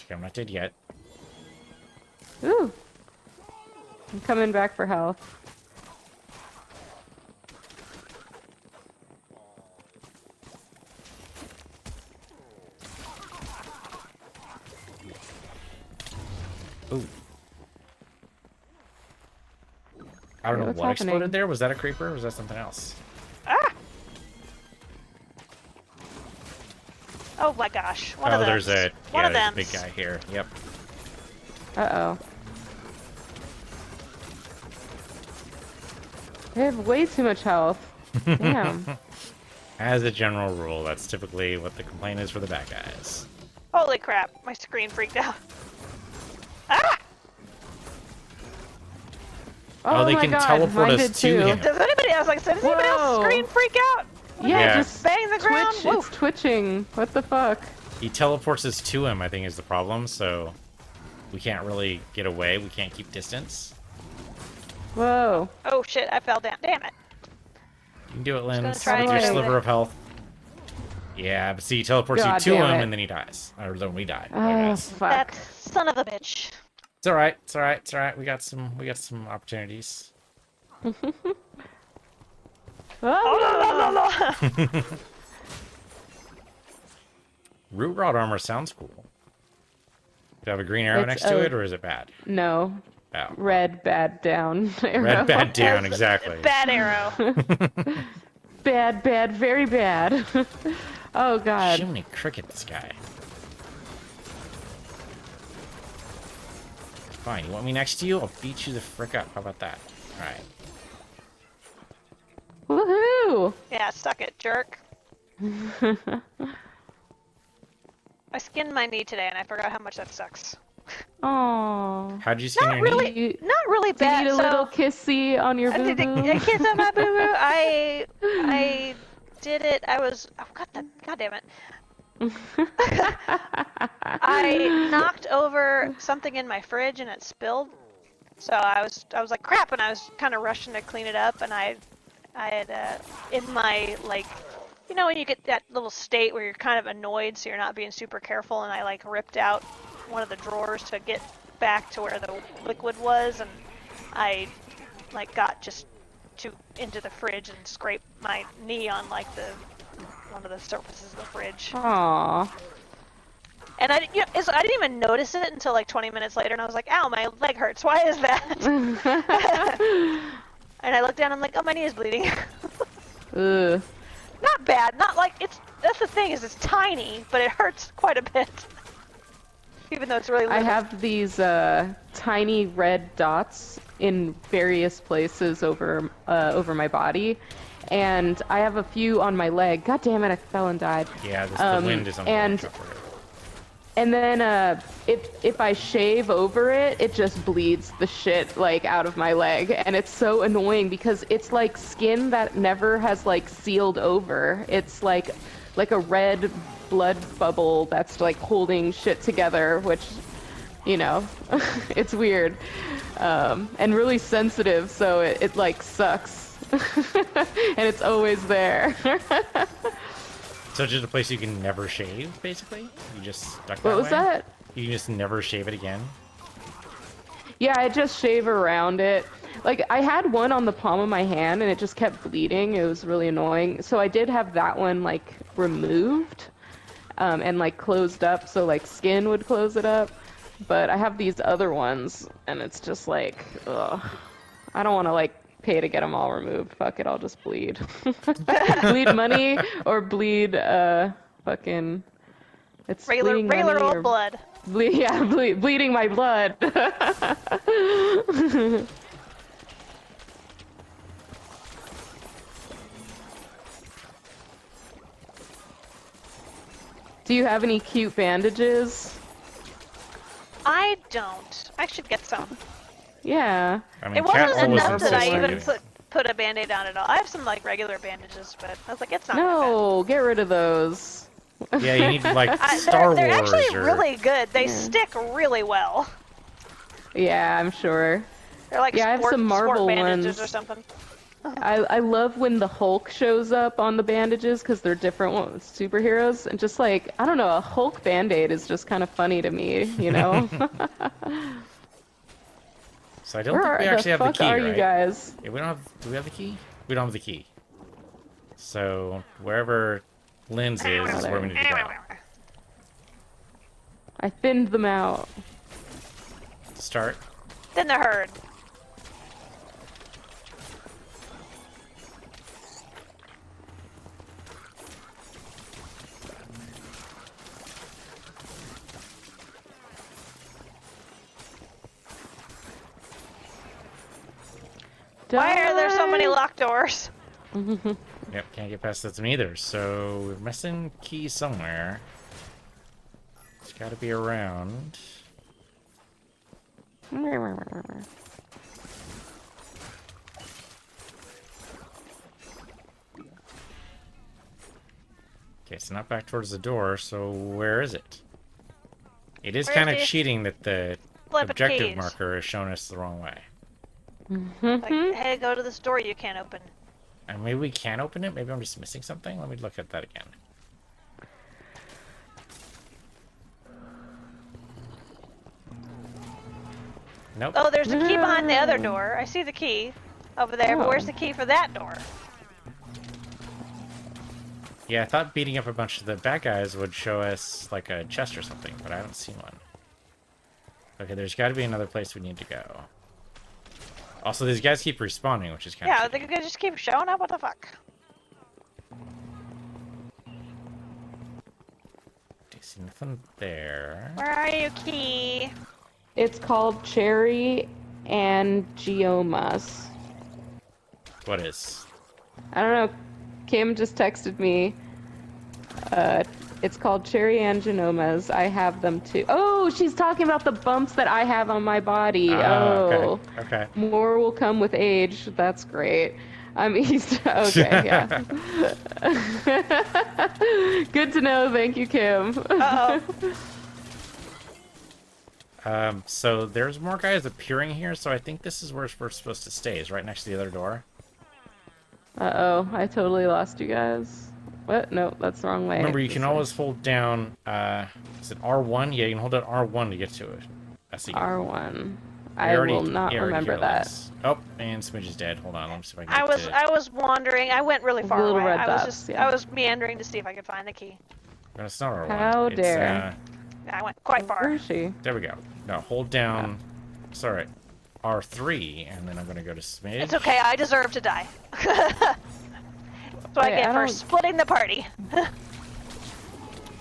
Okay, I'm not dead yet. Ooh. I'm coming back for health. Ooh. I don't know what's what exploded happening? there. Was that a creeper or was that something else? Ah! Oh my gosh. One of Oh, them. there's a One of there's a them. big guy here. Yep. Uh-oh. They have way too much health. Damn. As a general rule, that's typically what the complaint is for the bad guys. Holy crap. My screen freaked out. Ah! Oh, they my can God, teleport mine us did to too. him. Does anybody else does anybody else Whoa. screen freak out? Yeah, Yeah. just Bang the ground? twitch. Whoa. It's twitching. What the fuck? He teleports us to him, I think, is the problem, so we can't really get away. We can't keep distance. Whoa. Oh shit, I fell down. Damn it. You can do it, Lynn. gonna With try and your get sliver away. of health. Yeah, but see, he teleports God you to damn him, it. and then he dies. Or then we die. I Oh, guess. fuck. That son of a bitch. It's alright, it's alright, it's alright. We got some opportunities. Oh, Oh, la, la, la, la. Root rod armor sounds cool. Do you have a green arrow It's next to a- it, or is it bad? no. Oh. Red, bad, down. Red arrow. bad down, exactly. Bad arrow. Bad, bad, very bad. Oh, God. Jiminy cricket, this guy. Fine, you want me next to you? I'll beat you the frick up. How about that? Alright. Woohoo! Yeah, suck it, jerk. I skinned my knee today and I forgot how much that sucks. Aww. How'd you skin Not your really. knee? You, Not really do you bad. need a so little kissy on your I boo did a kiss on my boo boo. I did it. I was. Oh God damn it. I knocked over something in my fridge and it spilled. So I was like crap, and I was kind of rushing to clean it up, and I had in my like, you know, when you get that little state where you're kind of annoyed, so you're not being super careful, and I like ripped out one of the drawers to get back to where the liquid was, and I like got just into the fridge and scraped my knee on like one of the surfaces of the fridge. Aww. And I didn't even notice it until like 20 minutes later, and I was like, "Ow, my leg hurts. Why is that?" And I looked down, and I'm like, "Oh, my knee is bleeding." Ugh. Not bad. Not like it's. That's the thing is, it's tiny, but it hurts quite a bit. Even though it's really I little. have these tiny red dots in various places over my body, and I have a few on my leg. God damn it! I fell and died. Yeah, the wind is and then if I shave over it, it just bleeds the shit like out of my leg, and it's so annoying because it's like skin that never has like sealed over. It's like a red blood bubble that's like holding shit together, which, you know, it's weird and really sensitive, so it like sucks. And it's always there. So just a place you can never shave, basically? You just stuck that What was way? that? You can just never shave it again? Yeah, I just shave around it. Like, I had one on the palm of my hand and it just kept bleeding. It was really annoying. So I did have that one, like, removed and, like, closed up so, like, skin would close it up. But I have these other ones and it's just like, ugh. I don't want to, like, pay to get them all removed. Fuck it, I'll just bleed. Bleed money or bleed, fucking... It's bleeding regular money old or... blood. Bleeding my blood. Do you have any cute bandages? I don't. I should get some. Yeah. I mean, It Cat wasn't always enough that I insists on even getting- put a band-aid on at all. I have some like regular bandages, but I was like, it's not that No, get rid of those. Yeah, you need, like, bad. Star they're Wars actually or... really good. They stick really well. Yeah, I'm sure. They're like Yeah, I have sport, some Marvel sport bandages ones. or something. I love when the Hulk shows up on the bandages because they're different superheroes, and just like, I don't know, a Hulk band-aid is just kind of funny to me, you know? So I don't Where think we the actually have the fuck key, are right? you guys? Yeah, we don't have... Do we have the key? We don't have the key. So, wherever Lynn's is where we need to go. I thinned them out. Start. Then the herd. Why are there so many Die. locked doors? Yep, can't get past this one either. So we're missing key somewhere. It's got to be around. Okay, it's not back towards the door, so where is it? It is Where's kind of the cheating that the flip of objective keys? marker is showing us the wrong way. Like, hey, go to this door you can't open. And maybe we can open it? Maybe I'm just missing something? Let me look at that again. Nope. Oh, there's a key behind the other door. I see the key over there, but where's Oh. the key for that door? Yeah, I thought beating up a bunch of the bad guys would show us, like, a chest or something, but I haven't seen one. Okay, there's got to be another place we need to go. Also, these guys keep respawning, which is kind Yeah, of they could just keep showing up. What the fuck? see nothing there. Where are you, key? It's called cherry angiomas. What is? I don't know. Kim just texted me. It's called cherry angiomas. I have them too. Oh, she's talking about the bumps that I have on my body. Oh, okay. Okay. more will come with age. That's great. I'm East. Okay, yeah. Good to know. Thank you, Kim. Uh-oh. So there's more guys appearing here, so I think this is where we're supposed to stay, is right next to the other door. Uh-oh, I totally lost you guys. What? No, that's the wrong way. Remember, you can This way. always hold down, is it R1? Yeah, you can hold down R1 to get to it. That's the R1. I will not remember that. Oh, and Smidge is dead. Hold on, let me see if I can I get was to... I was wandering. I went really far Little away. red I was dots, just yeah. I was meandering to see if I could find the key. No, it's not R1. How It's, dare. I went quite Where far. is she? there we go. No, hold down... Sorry. R3, and then I'm going to go to Smidge. It's okay. I deserve to die. That's what I Wait, get I for don't- splitting the party.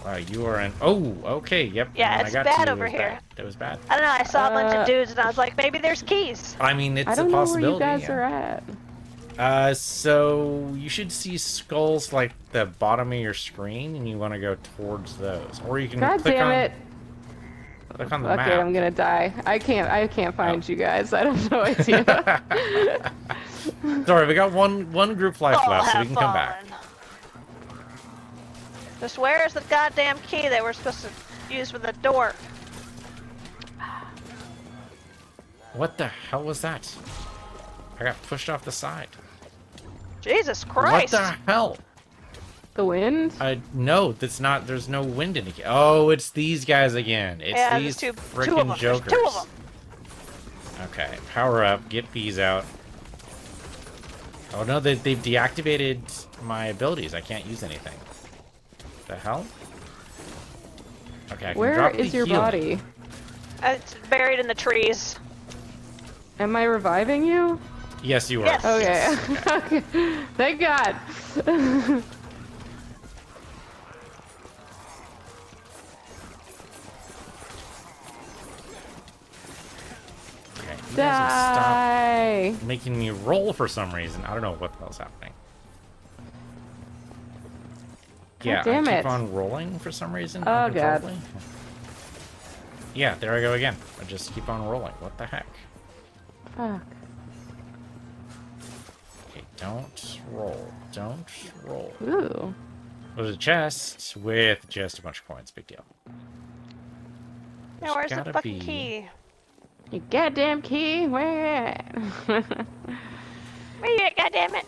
Wow, you are in... Oh, okay, yep. Yeah, and it's I got bad to you, over it was here. bad. It was bad. I don't know. I saw a bunch Uh, of dudes, and I was like, maybe there's keys. I mean, it's I don't a know where possibility. you guys yeah. are at. So you should see skulls like the bottom of your screen, and you want to go towards those, or you can God click damn on it. click on the Okay, map. I'm gonna die. I can't find Oh. you guys. I have no idea. Sorry, we got one group life Oh, left, so we have can come back. fun. Just where's the goddamn key that we're supposed to use with the door? What the hell was that? I got pushed off the side. Jesus What Christ! the hell? The wind? No, that's not. There's no wind in it. Oh, it's these guys again. It's Yeah, these there's two of freaking them. There's jokers. two of them. Okay, power up. Get these out. Oh no, they've deactivated my abilities. I can't use anything. The hell? Okay, I can Where drop is the your healing. body? It's buried in the trees. Am I reviving you? Yes, you are. Yes. Okay. Yes. Okay. Thank God. Okay, you guys will Die. stop making me roll for some reason. I don't know what the hell's happening. Yeah, damn I it. keep on rolling for some reason. Oh, God. uncontrollably. Yeah, there I go again. I just keep on rolling. What the heck? Fuck. Okay, don't roll. Don't roll. Ooh. There's a chest with just a bunch of coins. Big deal. Now where's the gotta fucking be- key? You goddamn key. Where at? Where you at, goddammit?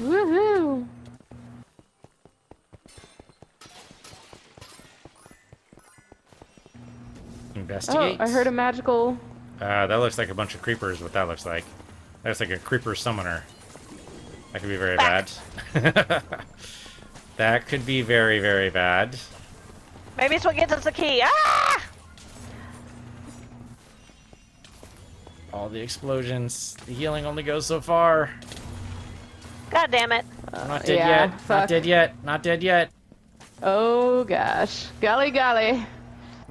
Woohoo. Oh, Investigate. I heard a magical. That looks like a bunch of creepers. What that looks like. That looks like a creeper summoner. That could be very bad. That could be very, very bad. Maybe it's what gets us the key. Ah! All the explosions. The healing only goes so far. God damn it. I'm not dead yeah, yet. Not fuck. dead yet. Not dead yet. Oh gosh. Golly golly.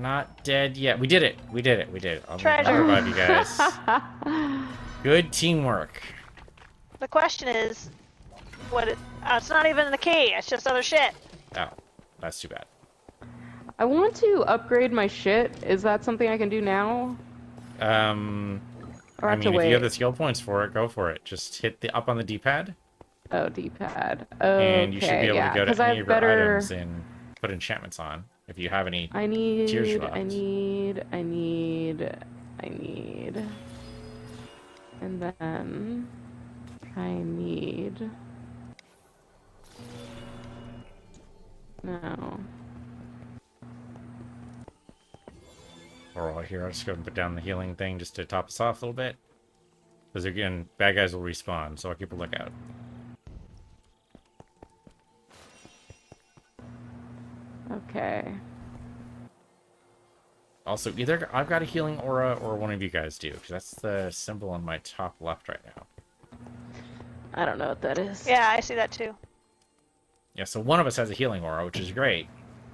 Not dead yet. We did it. We did it. We did it. I'll Treasure. revive you guys. Good teamwork. The question is, it's not even the key. It's just other shit. Oh, that's too bad. I want to upgrade my shit. Is that something I can do now? Or I I have mean, to if wait? you have the skill points for it, go for it. Just hit the up on the D-pad, Oh, D-pad. and you should be able yeah, to go 'cause to I any have of your better... items and put enchantments on. If you have any I tears need, left. I need, I need, I need. And then I need. No. Or here, I'll just go and put down the healing thing just to top us off a little bit. Because again, bad guys will respawn, so I'll keep a lookout. Okay. Also, either I've got a healing aura or one of you guys do, because that's the symbol on my top left right now. I don't know what that is. Yeah, I see that too. Yeah, so one of us has a healing aura, which is great.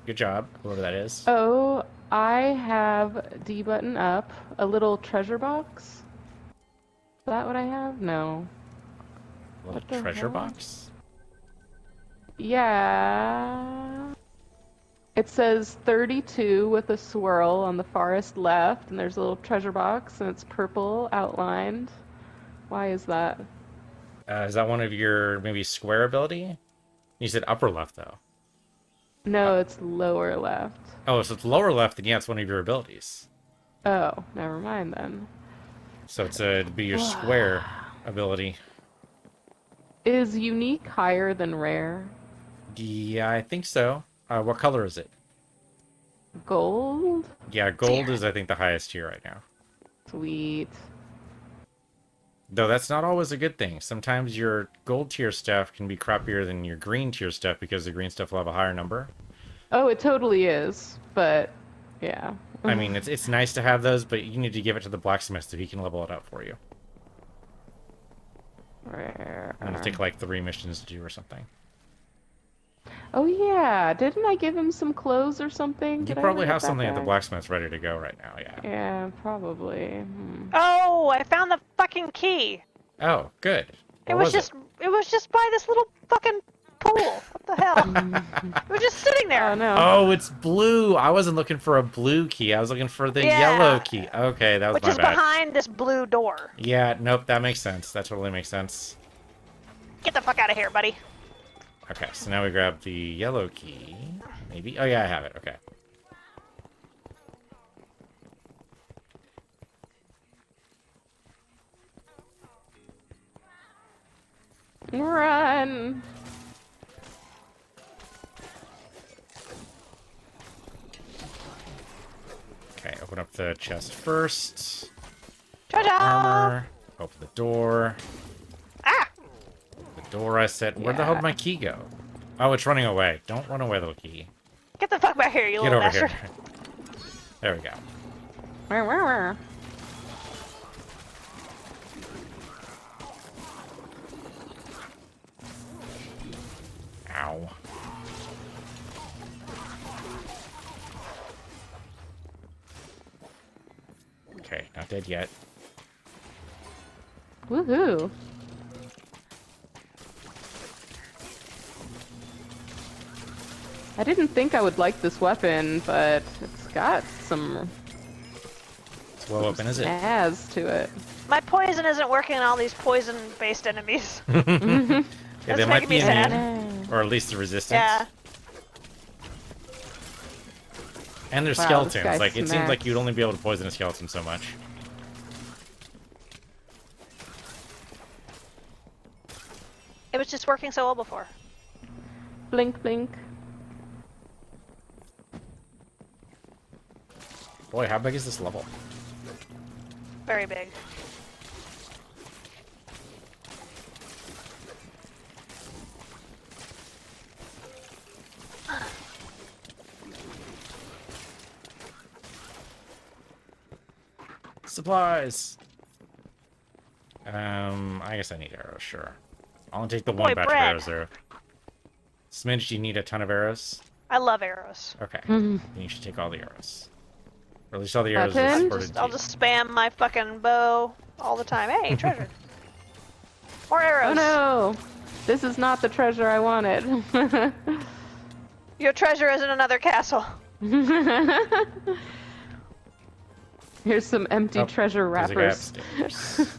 Good job, whoever that is. Oh, I have D button up, a little treasure box. Is that what I have? No. A little what the treasure hell? box? Yeah. It says 32 with a swirl on the farthest left, and there's a little treasure box, and it's purple outlined. Why is that? Is that one of your maybe square ability? You said upper left though. No, it's lower left. Oh, so it's lower left, then yeah, it's one of your abilities. Oh, never mind then. So it'd be your square ability. Is unique higher than rare? Yeah, I think so. What color is it? Gold? Yeah, gold is I think the highest tier right now. Sweet. Though that's not always a good thing. Sometimes your gold tier stuff can be crappier than your green tier stuff because the green stuff will have a higher number. Oh, it totally is, but yeah. I mean, it's nice to have those, but you need to give it to the blacksmith so he can level it up for you. Rare. And it'll take like 3 missions to do or something. Oh yeah, didn't I give him some clothes or something? You Did I probably ever have get that something at the back? blacksmith ready to go right now, yeah. Yeah, probably. Oh, I found the fucking key. Oh, good. It What was just by this little fucking pool. What the hell? It was just sitting there. Oh no. Oh, it's blue. I wasn't looking for a blue key. I was looking for the Yeah. yellow key. Okay, that was Which my is bad. behind this blue door. Yeah, nope, that makes sense. That totally makes sense. Get the fuck out of here, buddy. Okay, so now we grab the yellow key. Maybe? Oh yeah, I have it. Okay. Run. Okay, open up the chest first. Cha-cha! Armor. Open the door. Ah! The door I set. Where the hell did my key go? Oh, it's running away. Don't run away, little key. Get the fuck back here, you Get little over bastard. here. There we go. Rah. Ow. Okay, not dead yet. Woohoo. I didn't think I would like this weapon, but it's got some So what weapon is it? azz to it. My poison isn't working on all these poison-based enemies. Yeah, That's they might making be me sad. immune, or at least the resistance. Yeah. And there's Wow, this skeletons. guy Like it seems like smacks. you'd only be able to poison a skeleton so much. It was just working so well before. Blink, blink. Boy, how big is this level? Very big. Supplies. I guess I need arrows. Sure, I'll take the one Boy, batch bread. of arrows there. Smidge, do you need a ton of arrows? I love arrows. Okay, then you should take all the arrows. Or at least all the arrows Button? are supported. I'll just spam my fucking bow all the time. Hey, treasure. More arrows. Oh no! This is not the treasure I wanted. Your treasure is in another castle. Here's some empty treasure There's a guy wrappers. upstairs.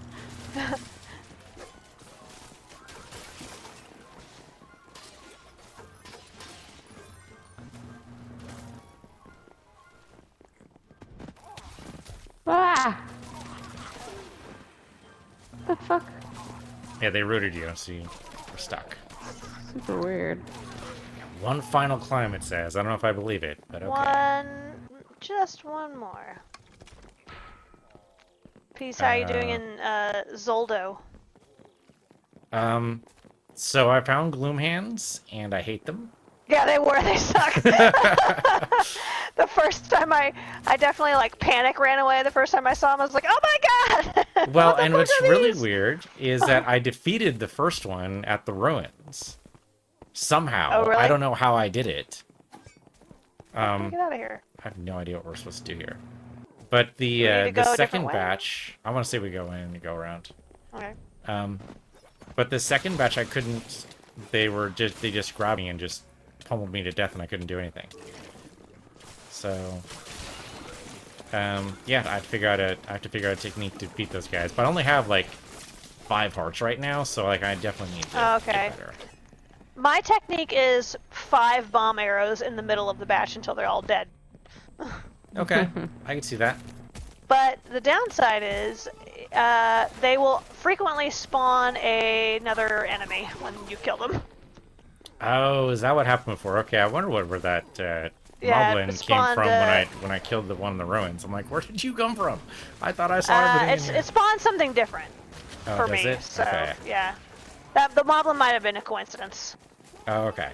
Ah! What the fuck? Yeah, they rooted you, so you're stuck. Super weird. One final climb, it says. I don't know if I believe it, but okay. Just one more. Peace, how you doing in Zoldo? So I found Gloom Hands, and I hate them. Yeah, they suck. The first time I definitely like panic ran away the first time I saw him. I was like, oh my god! Well, What the and fuck what's are really these? weird is that I defeated the first one at the ruins. Somehow. Oh, really? I don't know how I did it. Get out of here. I have no idea what we're supposed to do here. But the we need to go a second different way? batch, I want to say we go in and go around. Okay. But the second batch I couldn't. They just grabbed me and just pummeled me to death, and I couldn't do anything. So, yeah, I have to figure out a technique to beat those guys. But I only have like 5 hearts right now, so like I definitely need to Okay. get better. My technique is 5 bomb arrows in the middle of the batch until they're all dead. Okay, I can see that. But the downside is, they will frequently spawn another enemy when you kill them. Oh, is that what happened before? Okay, I wonder where that Yeah, moblin it came spawned, from when I killed the one in the ruins. I'm like, where did you come from? I thought I saw everything. It spawned something different Oh, for does me. it? So Okay. yeah, the moblin might have been a coincidence. Oh, okay.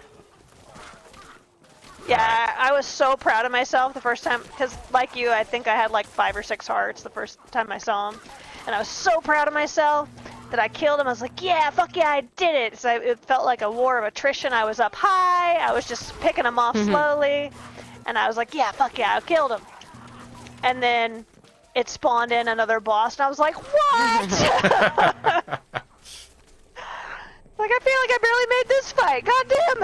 Yeah, I was so proud of myself the first time, because like you, I think I had like 5 or 6 hearts the first time I saw him, and I was so proud of myself that I killed him. I was like, yeah, fuck yeah, I did it. So it felt like a war of attrition. I was up high, I was just picking him off slowly, and I was like, yeah, fuck yeah, I killed him. And then it spawned in another boss, and I was like, what? Like, I feel like I barely made this fight. God damn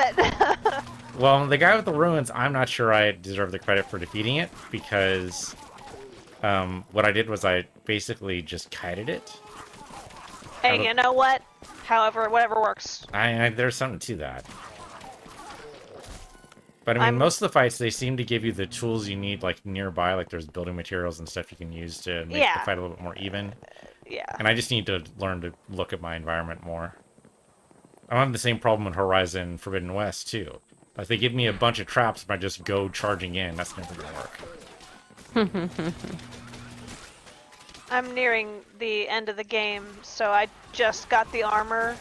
it. Well, the guy with the ruins, I'm not sure I deserve the credit for defeating it, because what I did was I basically just kited it. Hey, you know what? However, whatever works. There's something to that. But I mean, most of the fights, they seem to give you the tools you need, like, nearby. Like, there's building materials and stuff you can use to make the fight a little bit more even. Yeah. And I just need to learn to look at my environment more. I have the same problem in Horizon Forbidden West, too. If they give me a bunch of traps, if I just go charging in, that's never going to work. I'm nearing the end of the game, so I just got the armor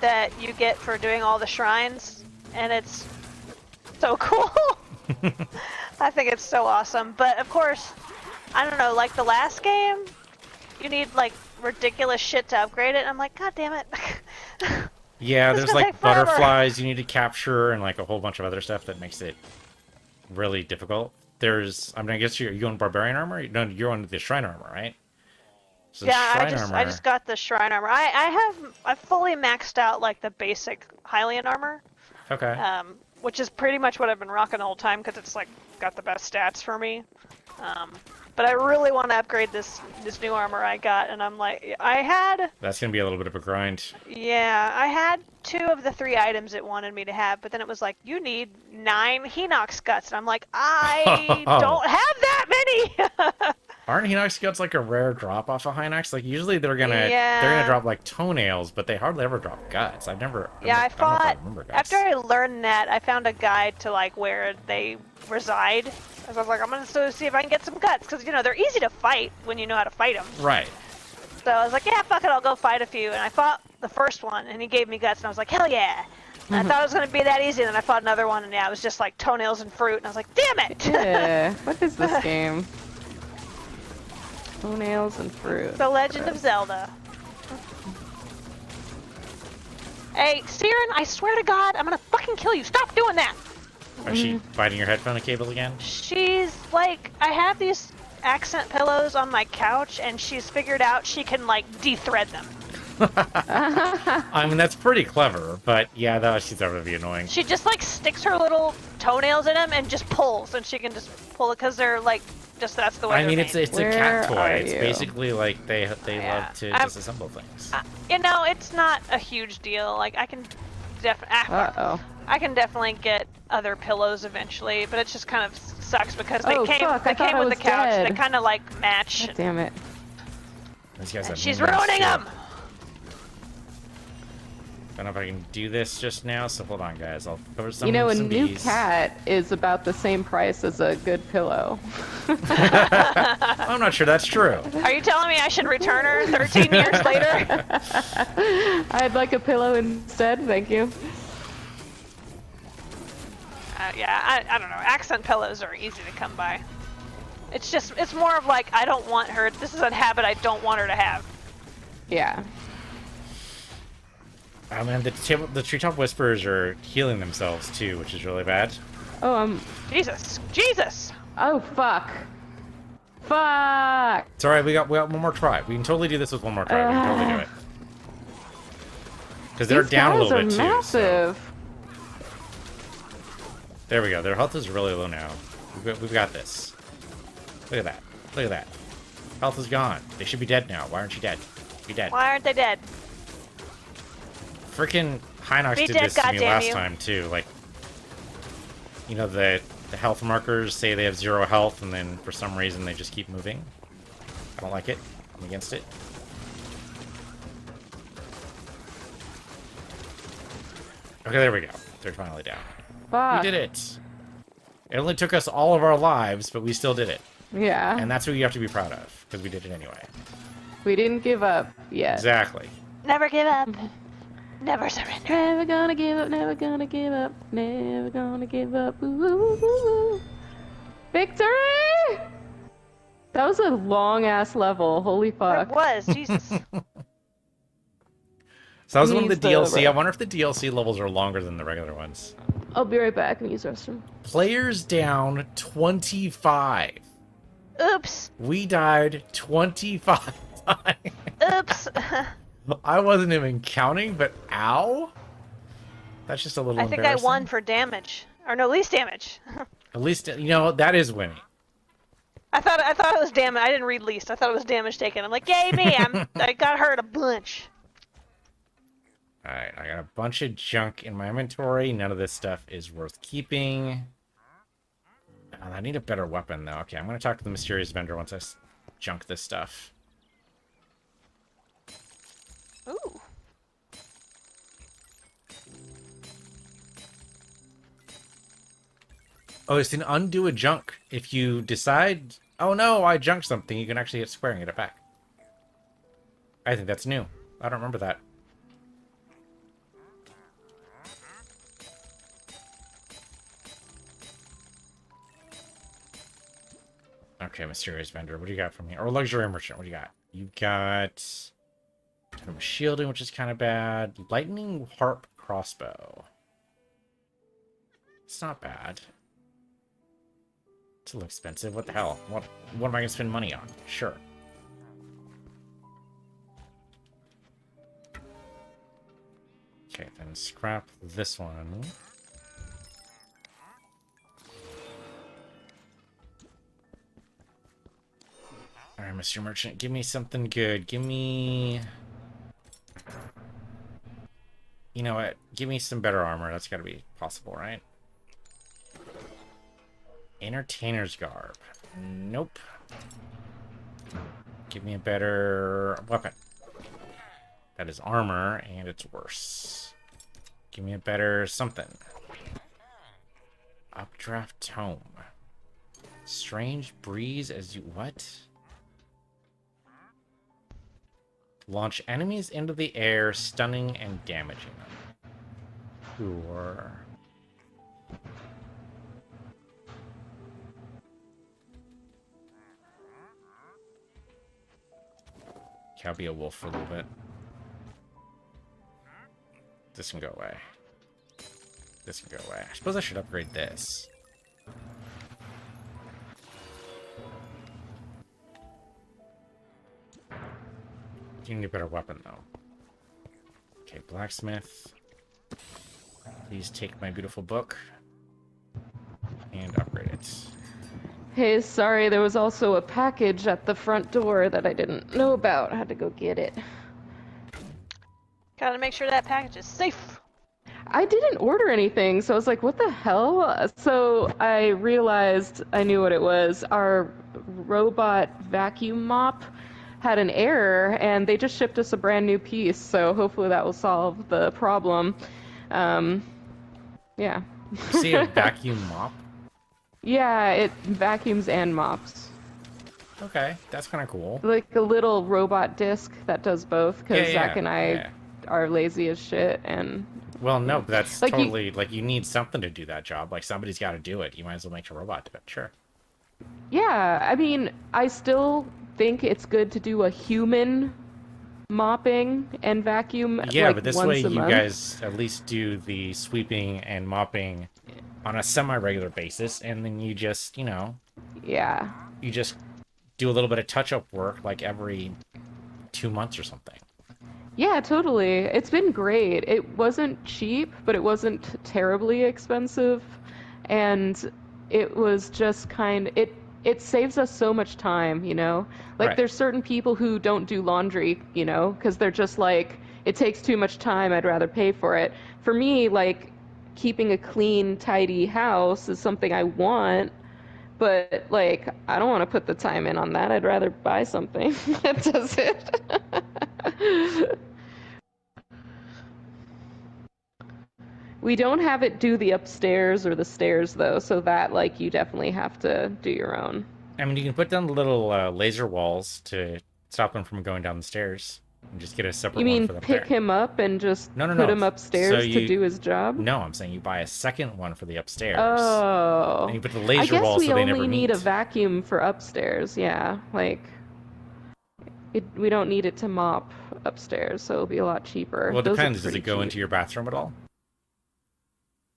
that you get for doing all the shrines, and it's so cool. I think it's so awesome. But of course, I don't know, like the last game, you need like ridiculous shit to upgrade it, and I'm like, god damn it. Yeah, It's there's gonna like take forever. butterflies you need to capture and like a whole bunch of other stuff that makes it really difficult. There's, I mean, I guess you're on barbarian armor? No, you're on the shrine armor, right? So Yeah, shrine I just got the shrine armor. I fully maxed out like the basic Hylian armor, Okay. which is pretty much what I've been rocking the whole time because it's like got the best stats for me. But I really want to upgrade this new armor I got, and I'm like, That's gonna be a little bit of a grind. yeah, I had 2 of the 3 items it wanted me to have, but then it was like, you need 9 Hinox guts, and I'm like, I don't have that many. Aren't Hinox guts like a rare drop off of Hinox? Like usually they're gonna Yeah. drop like toenails, but they hardly ever drop guts. I don't know if I remember guts. after I learned that, I found a guide to like where they reside. I was like, I'm gonna see if I can get some guts, because you know they're easy to fight when you know how to fight them. Right. So I was like, yeah, fuck it, I'll go fight a few. And I fought the first one, and he gave me guts, and I was like, hell yeah. And I thought it was gonna be that easy, and then I fought another one, and yeah, it was just like toenails and fruit, and I was like, damn it! Yeah. What is this game? Toenails and fruit. The Legend of Zelda. Hey, Siren, I swear to God, I'm gonna fucking kill you. Stop doing that! Is she biting your headphone cable again? She's like, I have these accent pillows on my couch, and she's figured out she can like de-thread them. I mean, that's pretty clever, but yeah, that she's ever be annoying. She just like sticks her little toenails in them and just pulls, and she can just pull it because they're like, just that's the way. I mean, they're it's made. a cat toy. Where It's are you? basically like they Yeah. love to I'm- disassemble things. You know, it's not a huge deal. Like I can Uh-oh. I can definitely get other pillows eventually, but it just kind of sucks because they Oh, came fuck, I they thought came I with the was couch. They dead. kind of like match. God damn it. These guys And have she's minions, ruining too. them. Don't know if I can do this just now, so hold on, guys. I'll cover some. You know, a some new bees. cat is about the same price as a good pillow. I'm not sure that's true. Are you telling me I should return her 13 years later? I'd like a pillow instead, thank you. Yeah, I don't know. Accent pillows are easy to come by. It's more of like, I don't want her, this is a habit I don't want her to have. Yeah. Oh man, the treetop whisperers are healing themselves too, which is really bad. Oh, Jesus! oh, fuck. Fuck! It's alright, we got one more try. We can totally do this with one more try. We can totally do it. Because they're These down a guys little are bit too. So. massive. There we go. Their health is really low now. We've got this. Look at that. Look at that. Health is gone. They should be dead now. Why aren't you dead? Be dead. Why aren't they dead? Freaking Hinox Be did dead, this to me goddamn last you. time too. Like, you know, the health markers say they have 0 health, and then for some reason they just keep moving. I don't like it. I'm against it. Okay, there we go. They're finally down. Fuck. We did it. It only took us all of our lives, but we still did it. Yeah. And that's what you have to be proud of, because we did it anyway. We didn't give up yet. Exactly. Never give up. Never surrender. Never gonna give up, never gonna give up, never gonna give up. Ooh, ooh, ooh, ooh. Victory! That was a long ass level. Holy It fuck. was, Jesus. So that was one of the Needs to DLC. I run. wonder if the DLC levels are longer than the regular ones. I'll be right back and use the restroom. Players down 25. Oops. We died 25 times. Oops. I wasn't even counting, but ow. That's just a little I think I embarrassing. won for damage. Or no, least damage. At least, you know, that is winning. I thought it was damage. I didn't read least. I thought it was damage taken. I'm like, yay me! I got hurt a bunch. Alright, I got a bunch of junk in my inventory. None of this stuff is worth keeping. I need a better weapon, though. Okay, I'm going to talk to the mysterious vendor once I junk this stuff. Ooh. Oh, it's an undo a junk. If you decide, oh no, I junked something, you can actually hit square and get it back. I think that's new. I don't remember that. Okay, mysterious vendor. What do you got from me? Or luxury merchant. What do you got? You got shielding, which is kind of bad. Lightning harp crossbow. It's not bad. It's a little expensive. What the hell? What am I gonna spend money on? Sure. Okay, then scrap this one. Alright, Mr. Merchant, give me something good. Give me... You know what? Give me some better armor. That's gotta be possible, right? Entertainer's garb. Nope. Give me a better weapon. That is armor, and it's worse. Give me a better something. Updraft tome. Strange breeze as you... What? Launch enemies into the air, stunning and damaging them. Sure. Okay, I'll be a wolf for a little bit. This can go away. this can go away. I suppose I should upgrade this. You need a better weapon, though. Okay, blacksmith. Please take my beautiful book and upgrade it. Hey, sorry, there was also a package at the front door that I didn't know about. I had to go get it. Gotta make sure that package is safe. I didn't order anything, so I was like, what the hell? So I realized I knew what it was. Our robot vacuum mop had an error, and they just shipped us a brand new piece, so hopefully that will solve the problem. Yeah. See a vacuum mop? Yeah, it vacuums and mops. Okay, that's kind of cool. Like a little robot disc that does both, because Yeah, Zach and I are lazy as shit, and... Well, no, but that's Like, totally, like, you need something to do that job. Like, somebody's got to do it. You might as well make a robot do it, sure. Yeah, I mean, I still think it's good to do a human mopping and vacuum Yeah, like but this once way a you month. guys at least do the sweeping and mopping on a semi-regular basis, and then you just, you know, Yeah. you just do a little bit of touch-up work, like, every 2 months or something. Yeah, totally. It's been great. It wasn't cheap, but it wasn't terribly expensive. And it was just it saves us so much time, you know? Like Right. there's certain people who don't do laundry, you know, because they're just like, it takes too much time, I'd rather pay for it. For me, like keeping a clean, tidy house is something I want, but like I don't want to put the time in on that. I'd rather buy something that does it. We don't have it do the upstairs or the stairs though, so that like you definitely have to do your own. I mean, you can put down the little laser walls to stop them from going down the stairs, and just get a separate You one mean for them pick there. him up and just No, put no. him upstairs So to you- do his job? No, I'm saying you buy a second one for the upstairs. Oh. And you put the I laser guess walls we so they only never need meet. a vacuum for upstairs, yeah. Like we don't need it to mop upstairs, so it'll be a lot cheaper. Well, it Those are depends. Does pretty it go cheap. into your bathroom at all?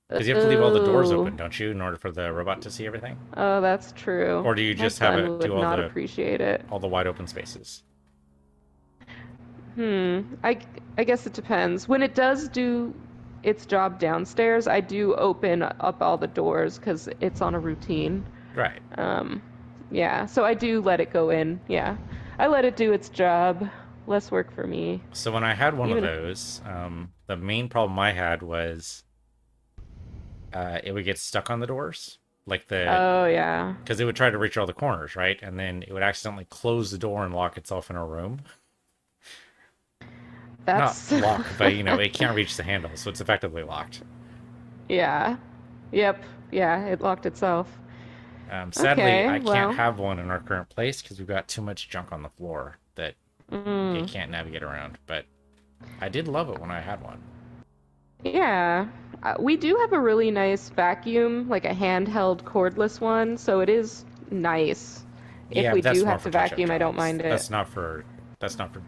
Because you have to leave all the doors Oh. open, don't you, in order for the robot to see everything? Oh, that's true. Or do you My just have son it would do all not the appreciate it. all the wide open spaces? I guess it depends. When it does do its job downstairs, I do open up all the doors because it's on a routine. Right. Yeah, so I do let it go in. Yeah, I let it do its job. Less work for me. So when I had one Even of if- those, the main problem I had was it would get stuck on the doors, like Oh yeah. because it would try to reach all the corners, right? And then it would accidentally close the door and lock itself in a room. That's Not lock, but you know, it can't reach the handle, so it's effectively locked. Yeah. Yep. Yeah, it locked itself. Sadly, Okay, I well. can't have one in our current place because we've got too much junk on the floor that Mm. it can't navigate around. But I did love it when I had one. Yeah. We do have a really nice vacuum, like a handheld cordless one, so it is nice. If Yeah, we but that's do more have for to touch-up vacuum, I don't jobs. mind it. That's not for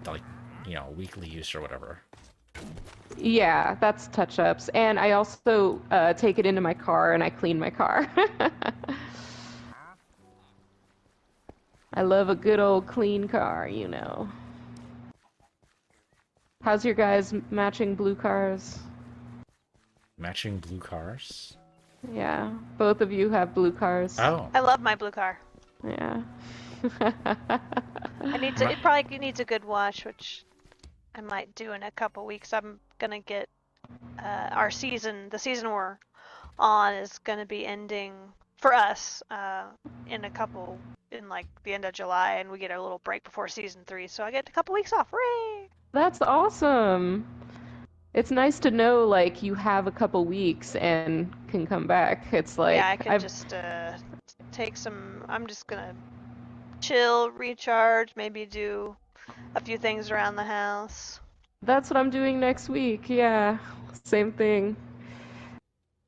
like, you know, weekly use or whatever. Yeah, that's touch-ups. And I also take it into my car and I clean my car. I love a good old clean car, you know. How's your guys' matching blue cars? Matching blue cars. Yeah, both of you have blue cars. Oh, I love my blue car. Yeah. I need to. It probably needs a good wash, which I might do in a couple weeks. I'm gonna get our season. The season we're on is gonna be ending for us in like the end of July, and we get a little break before season 3. So I get a couple weeks off. Hooray! That's awesome. It's nice to know like you have a couple weeks and can come back. It's like Yeah, I can I've just take some. I'm just gonna chill, recharge, maybe do a few things around the house. That's what I'm doing next week. Yeah, same thing.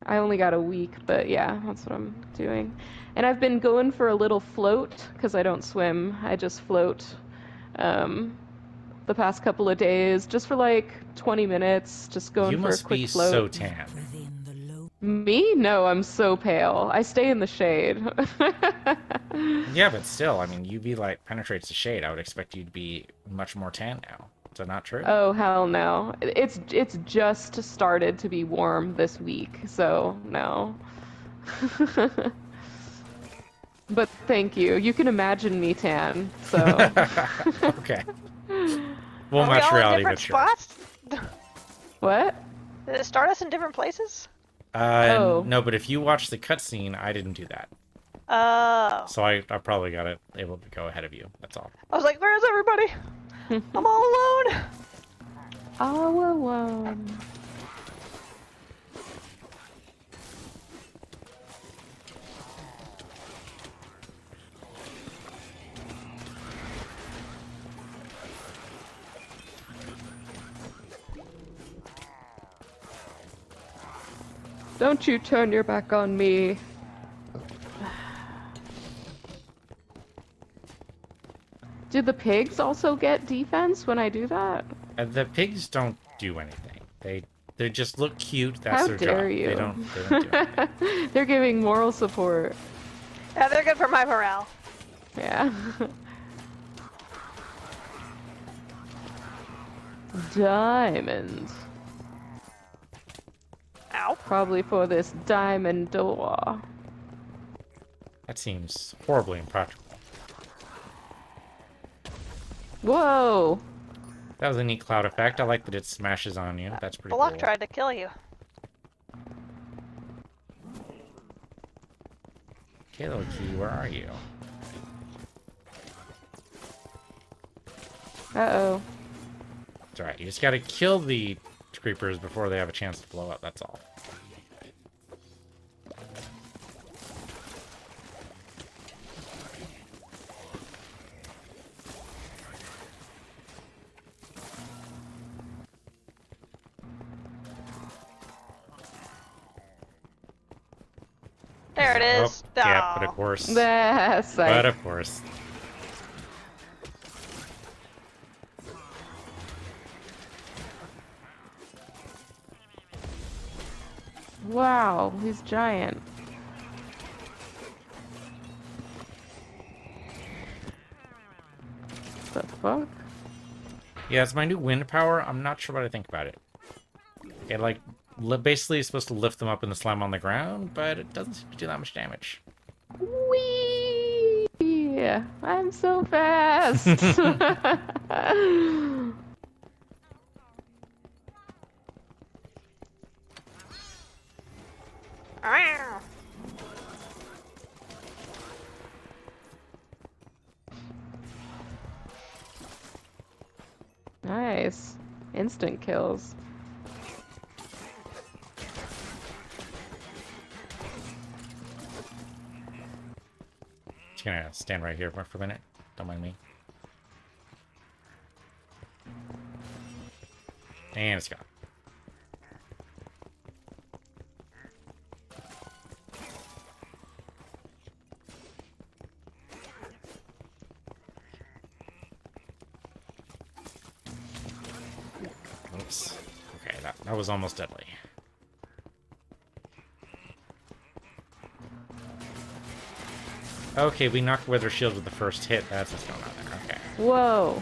I only got a week, but yeah, that's what I'm doing. And I've been going for a little float because I don't swim. I just float the past couple of days just for like 20 minutes, just going you for a must quick be float. so tan. Me? No, I'm so pale. I stay in the shade. Yeah, but still, I mean, UV light penetrates the shade. I would expect you to be much more tan now. Is that not true? Oh, hell no. It's just started to be warm this week, so no. But thank you. You can imagine me tan, so. Okay. We'll Are we match all in reality, different but sure. spots? What? Did it start us in different places? Oh. No, but if you watch the cutscene, I didn't do that. Oh. So I probably got it able to go ahead of you. That's all. I was like, where's everybody? I'm all alone. All alone. Don't you turn your back on me. Do the pigs also get defense when I do that? The pigs don't do anything. They just look cute. That's How their dare job. you? They don't do anything. They're giving moral support. Yeah, they're good for my morale. Yeah. Diamond. Ow. Probably for this diamond door. That seems horribly impractical. Whoa! That was a neat cloud effect. I like that it smashes on you. That's pretty Block cool. tried to kill you. Okay, little key, where are you? Uh-oh. It's alright. You just gotta kill the creepers before they have a chance to blow up. That's all. There it is. Oh, yeah, but Oh. of course. That's But like... of course. Wow, he's giant. The fuck? Yeah, it's my new wind power. I'm not sure what I think about it. It, like, basically is supposed to lift them up and slam on the ground, but it doesn't seem to do that much damage. Whee! I'm so fast! Ow. Nice. Instant kills. Just gonna stand right here for a minute. Don't mind me. And it's gone. Oops. Okay, that was almost deadly. Okay, we knocked Wither Shield with the first hit. That's what's going on there. Okay. Whoa.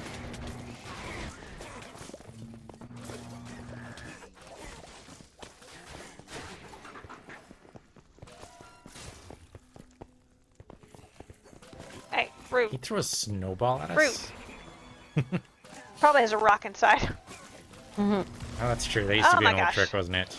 Hey, He fruit. threw a snowball at us? Fruit. Probably has a rock inside. Oh, that's true. That used to Oh be my an old gosh. trick, wasn't it?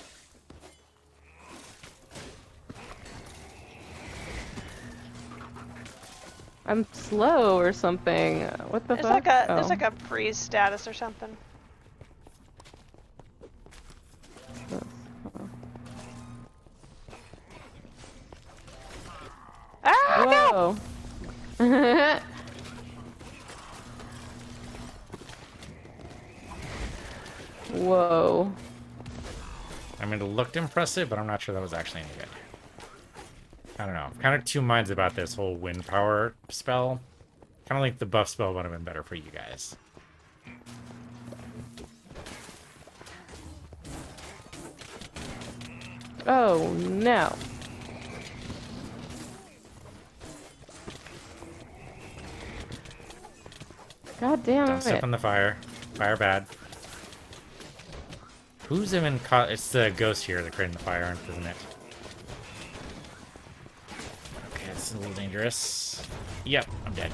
I'm slow or something. What the There's fuck? there's Oh. like a freeze status or something. Ah, no! Whoa. Whoa. I mean, it looked impressive, but I'm not sure that was actually any good. I don't know. I'm kind of two minds about this whole wind power spell. Kind of like the buff spell would have been better for you guys. Oh no. God damn Don't step it. on the fire. Fire bad. Who's even caught? It's the ghost here that created the fire, isn't it? Okay, it's a little dangerous. Yep, I'm dead.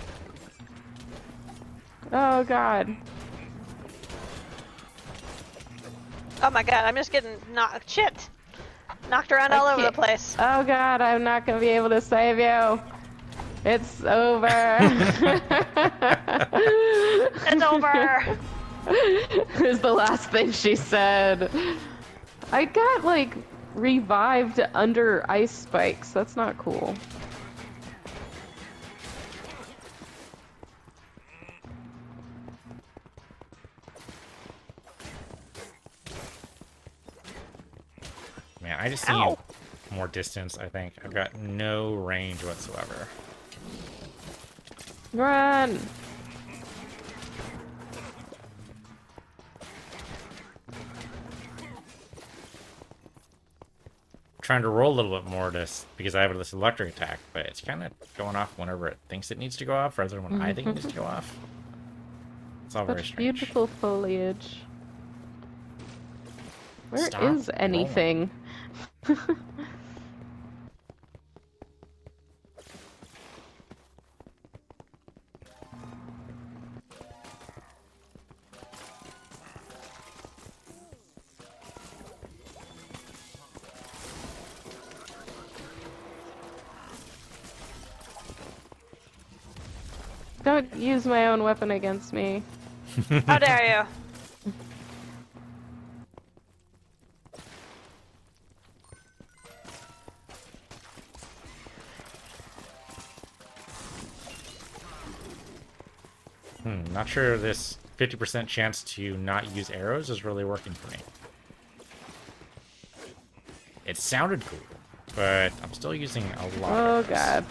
Oh god. Oh my god, I'm just getting knocked. Shit! Knocked around all over the can't- place. Oh god, I'm not gonna be able to save you. It's over. It's over! Is the last thing she said. I got like revived under ice spikes. That's not cool. Man, I just Ow. need more distance, I think. I've got no range whatsoever. Run. Trying to roll a little bit more because I have this electric attack, but it's kind of going off whenever it thinks it needs to go off, rather than when I think it needs to go off. It's all very Such strange. beautiful foliage. Where is Stop rolling. anything? Don't use my own weapon against me. How dare you? Not sure this 50% chance to not use arrows is really working for me. It sounded cool, but I'm still using a lot Oh of arrows. god.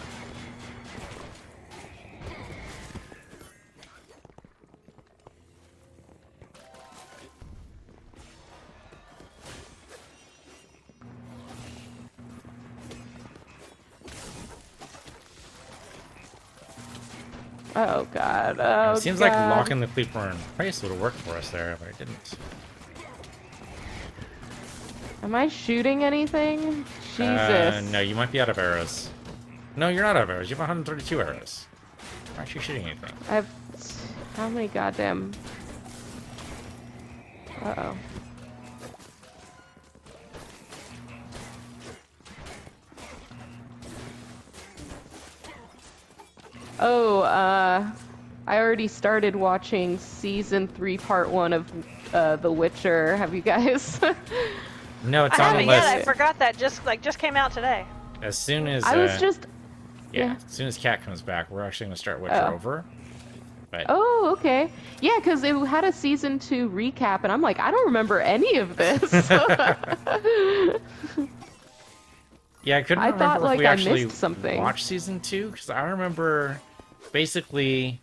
Oh god. Oh It seems god. like locking the Cleaver in place would have worked for us there, but it didn't. Am I shooting anything? Jesus. No, you might be out of arrows. No, you're not out of arrows. You have 132 arrows. Why aren't you shooting anything? I've... How many goddamn... Uh-oh. Oh, I already started watching season 3, part 1 of The Witcher. Have you guys? No, it's I on the haven't yet. list. I forgot that just came out today. As soon as I was just... yeah, yeah. as soon as Cat comes back, we're actually gonna start Witcher Oh. over. But Oh, okay. Yeah, because it had a season 2 recap, and I'm like, I don't remember any of this. yeah, I couldn't I remember thought, if like, we I actually missed something. watched season 2 because I remember basically.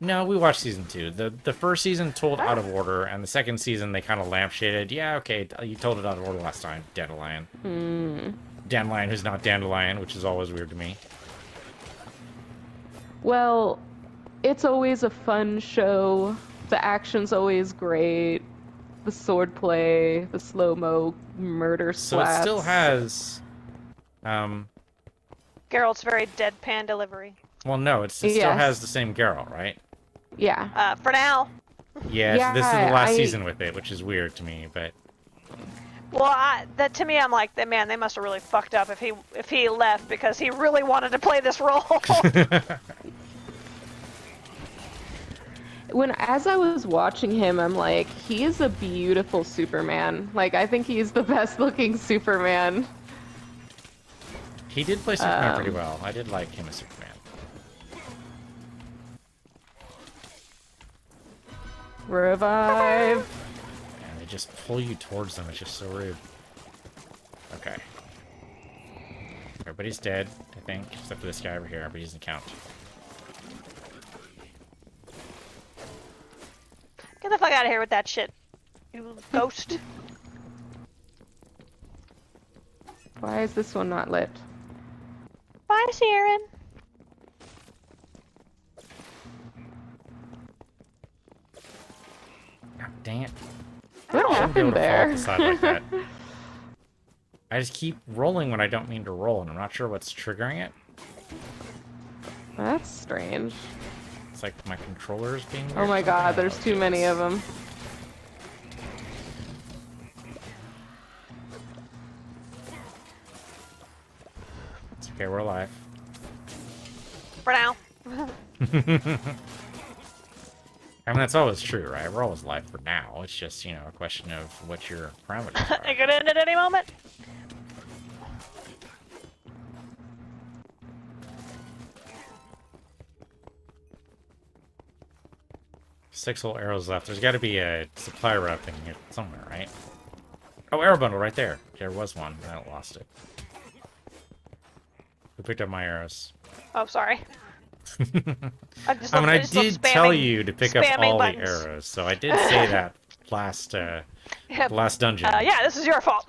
No, we watched season 2. The first season told out of order, and the second season they kind of lampshaded. Yeah, okay, you told it out of order last time, Dandelion. Dandelion, who's not Dandelion, which is always weird to me. Well, it's always a fun show. The action's always great. The swordplay, the slow-mo murder splats. So it still has. Geralt's very deadpan delivery. Well, no, it still Yes. has the same Geralt, right? Yeah. For now. Yes, Yeah, this is the last I- season with it, which is weird to me, but Well, that to me, I'm like, man, they must have really fucked up if he left because he really wanted to play this role. As I was watching him, I'm like, he is a beautiful Superman. Like, I think he's the best-looking Superman. he did play Superman pretty well. I did like him as Superman. Revive. And they just pull you towards them. It's just so rude. Okay. Everybody's dead, I think, except for this guy over here, but he doesn't count. Get the fuck out of here with that shit, you ghost. Why is this one not lit? Bye, Siren. God dang it. What I shouldn't be able happened to fall there? off the side like that. I just keep rolling when I don't mean to roll, and I'm not sure what's triggering it. That's strange. It's like my controller's being weird Oh my or god, something. there's Oh, too many jeez. of them. It's okay, we're alive. For now. I mean, that's always true, right? We're always alive for now. It's just, you know, a question of what your parameters It are. could end at any moment. Six whole arrows left. There's got to be a supply route thing here somewhere, right? Oh, arrow bundle right there. There was one. I lost it. Who picked up my arrows? Oh, sorry. I mean, I just love did tell spamming- you to pick up spamming all buttons. the arrows, so I did say that last Yeah, last dungeon. yeah, this is your fault.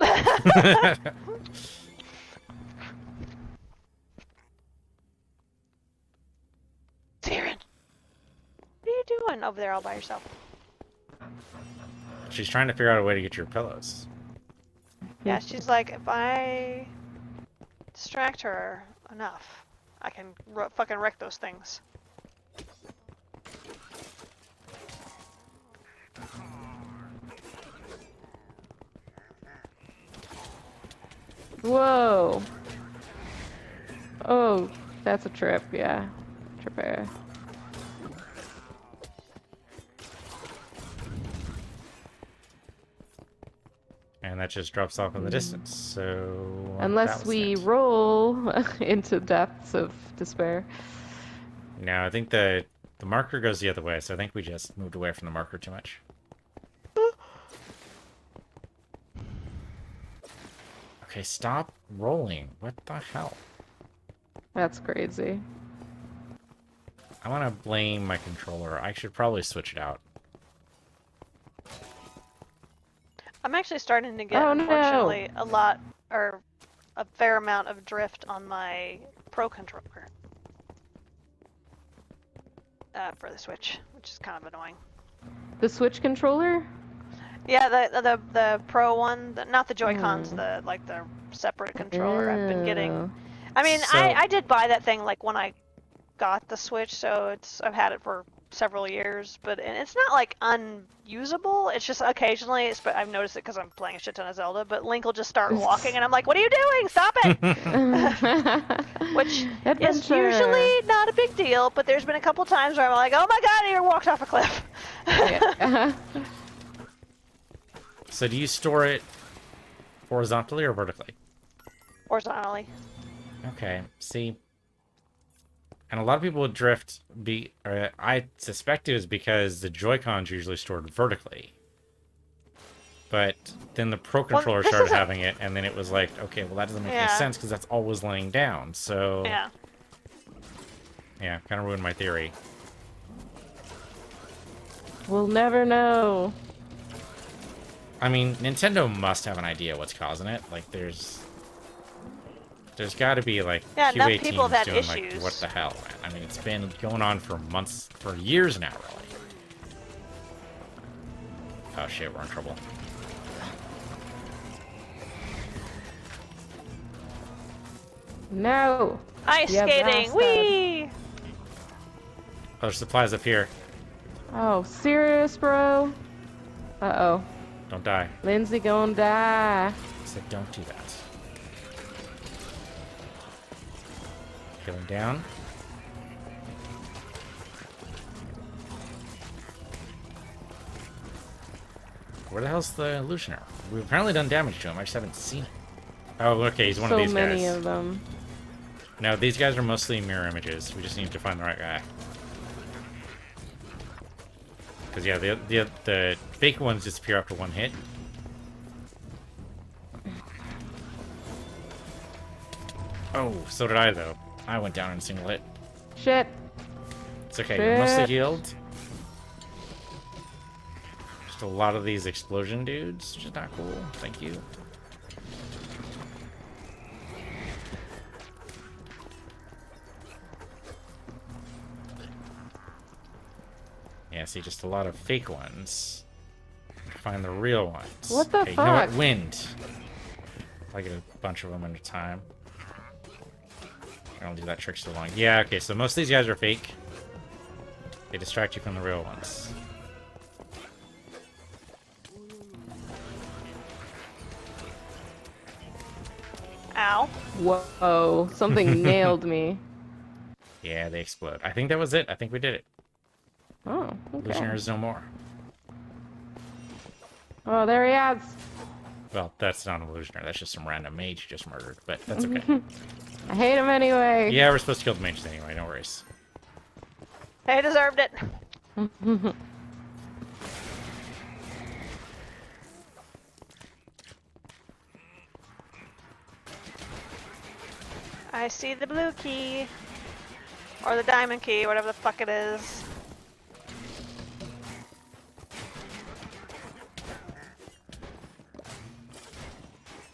Siren, what are you doing over there all by yourself? She's trying to figure out a way to get your pillows. Yeah, she's like, if I distract her enough, I can fucking wreck those things. Whoa. Oh, that's a trip, yeah. Trip air. And that just drops off in the distance, so... that Unless was we it. roll into depths of despair. No, I think the marker goes the other way, so I think we just moved away from the marker too much. Okay, stop rolling. What the hell? That's crazy. I want to blame my controller. I should probably switch it out. I'm actually starting to get, Oh, no. unfortunately, a fair amount of drift on my Pro controller. For the Switch, which is kind of annoying. The Switch controller? Yeah, the Pro one, not the Joy-Cons, Oh. the separate controller. I've been getting. Ew. I mean, So- I did buy that thing like when I got the Switch, so I've had it for several years, but and it's not like unusable. It's just occasionally, I've noticed it because I'm playing a shit ton of Zelda. But Link will just start walking, and I'm like, "What are you doing? Stop it!" Which is Adventure. usually not a big deal, but there's been a couple times where I'm like, "Oh my god, he walked off a cliff." Yeah. So do you store it horizontally or vertically? Horizontally. Okay, see... And a lot of people would drift, I suspect it was because the Joy-Cons are usually stored vertically. But then the Pro controller this started isn't- having it, and then it was like, okay, well that doesn't make any Yeah. sense because that's always laying down. So Yeah. yeah, kind of ruined my theory. We'll never know. I mean, Nintendo must have an idea what's causing it. Like, there's got to be like Yeah, enough QA people teams have had doing like, issues. what the hell, man? I mean, it's been going on for months, for years now, really. Oh shit, we're in trouble. No. Ice Yeah, skating. bastard. Whee! Oh, there's supplies up here. Oh, serious, bro? Uh-oh. Don't die. Lindsay gonna die. I said don't do that. Going down. Where the hell's the illusioner? We've apparently done damage to him. I just haven't seen it. Oh, okay, he's one So of these many guys. of them. No, these guys are mostly mirror images. We just need to find the right guy. Because yeah, the fake ones disappear after one hit. Oh, so did I though. I went down in a single hit. Shit. It's okay, you're mostly Shit. healed. Just a lot of these explosion dudes, which is not cool. Thank you. Yeah, see, just a lot of fake ones. Find the real ones. What the okay, You know what? fuck? Wind. I get a bunch of them at a time. I don't do that trick so long. Yeah, okay, so most of these guys are fake. They distract you from the real ones. Ow. Whoa, something nailed me. Yeah, they explode. I think that was it. I think we did it. Oh, okay. Legionnaires no more. Oh, there he is. Well, that's not an illusioner. That's just some random mage you just murdered, but that's okay. I hate him anyway. Yeah, we're supposed to kill the mages anyway. No worries. They deserved it. I see the blue key. Or the diamond key, whatever the fuck it is.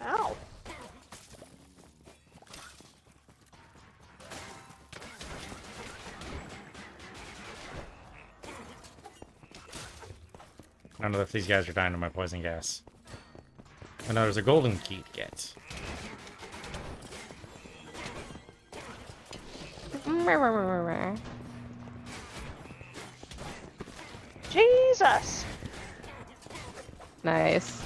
Ow. I don't know if these guys are dying to my poison gas. I know there's a golden key to get. Jesus. Nice.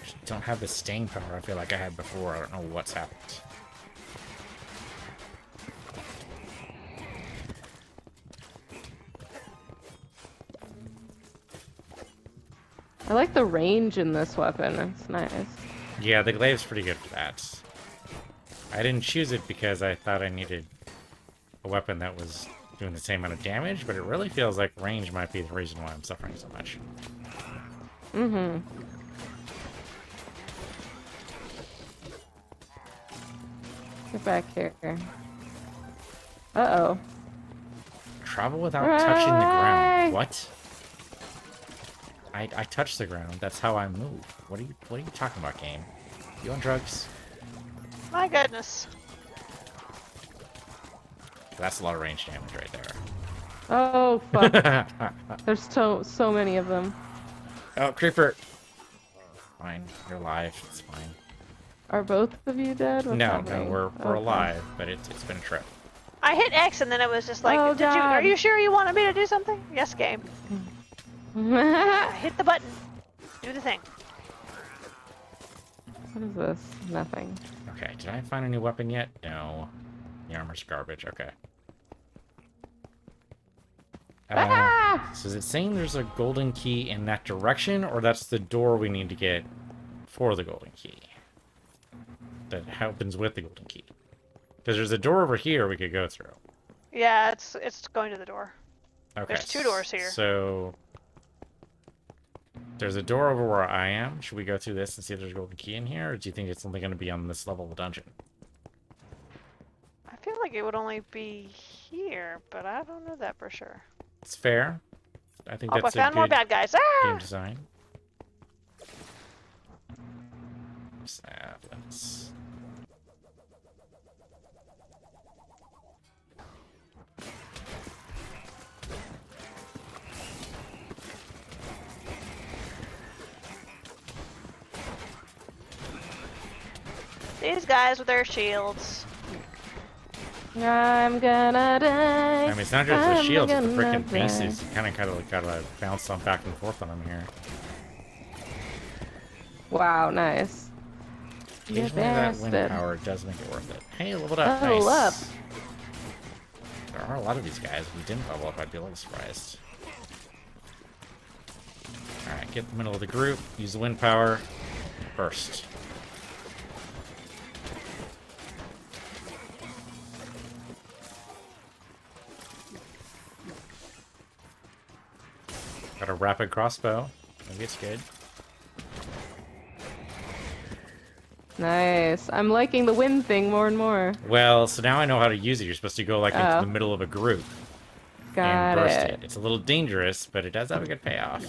Just don't have the staying power I feel like I had before. I don't know what's happened. I like the range in this weapon. It's nice. Yeah, the glaive's pretty good for that. I didn't choose it because I thought I needed a weapon that was doing the same amount of damage, but it really feels like range might be the reason why I'm suffering so much. Mm-hmm. Get back here. Uh-oh. Travel without touching the ground. Hooray! What? I touch the ground. That's how I move. What are you talking about, game? You on drugs? My goodness. That's a lot of range damage right Oh, fuck. there. There's so many of them. Oh, creeper. Fine, you're alive. It's fine. Are both of you dead? What's No, happening? we're Okay. alive, but it's been a trip. I hit X and then it was just like, Oh, are God. you sure you wanted me to do something? Yes, game. I hit the button. Do the thing. What is this? Nothing. Okay, did I find a new weapon yet? No. The armor's garbage. Okay. Ah! So is it saying there's a golden key in that direction, or that's the door we need to get for the golden key? That happens with the golden key. Because there's a door over here we could go through. Yeah, it's going to the door. Okay. There's two doors here. So there's a door over where I am. Should we go through this and see if there's a golden key in here, or do you think it's only going to be on this level of the dungeon? I feel like it would only be here, but I don't know that for sure. It's fair. I think Oh, I that's a found more good bad guys. game Ah! design. Let's... These guys with their shields. I'm gonna die. I mean, it's not just the I'm shields, it's the gonna freaking die. faces. You kind of gotta bounce on back and forth on them here. Wow, nice. You Occasionally that wind bastard. power does make it worth it. Hey, leveled up. Level up. Nice. There are a lot of these guys. If we didn't level up, I'd be a little surprised. Alright, get in the middle of the group. Use the wind power. Burst. Got a rapid crossbow. Maybe it's good. Nice. I'm liking the wind thing more and more. Well, so now I know how to use it. You're supposed to go like into Oh. the middle of a group Got and burst it. it. It's a little dangerous, but it does have a good payoff.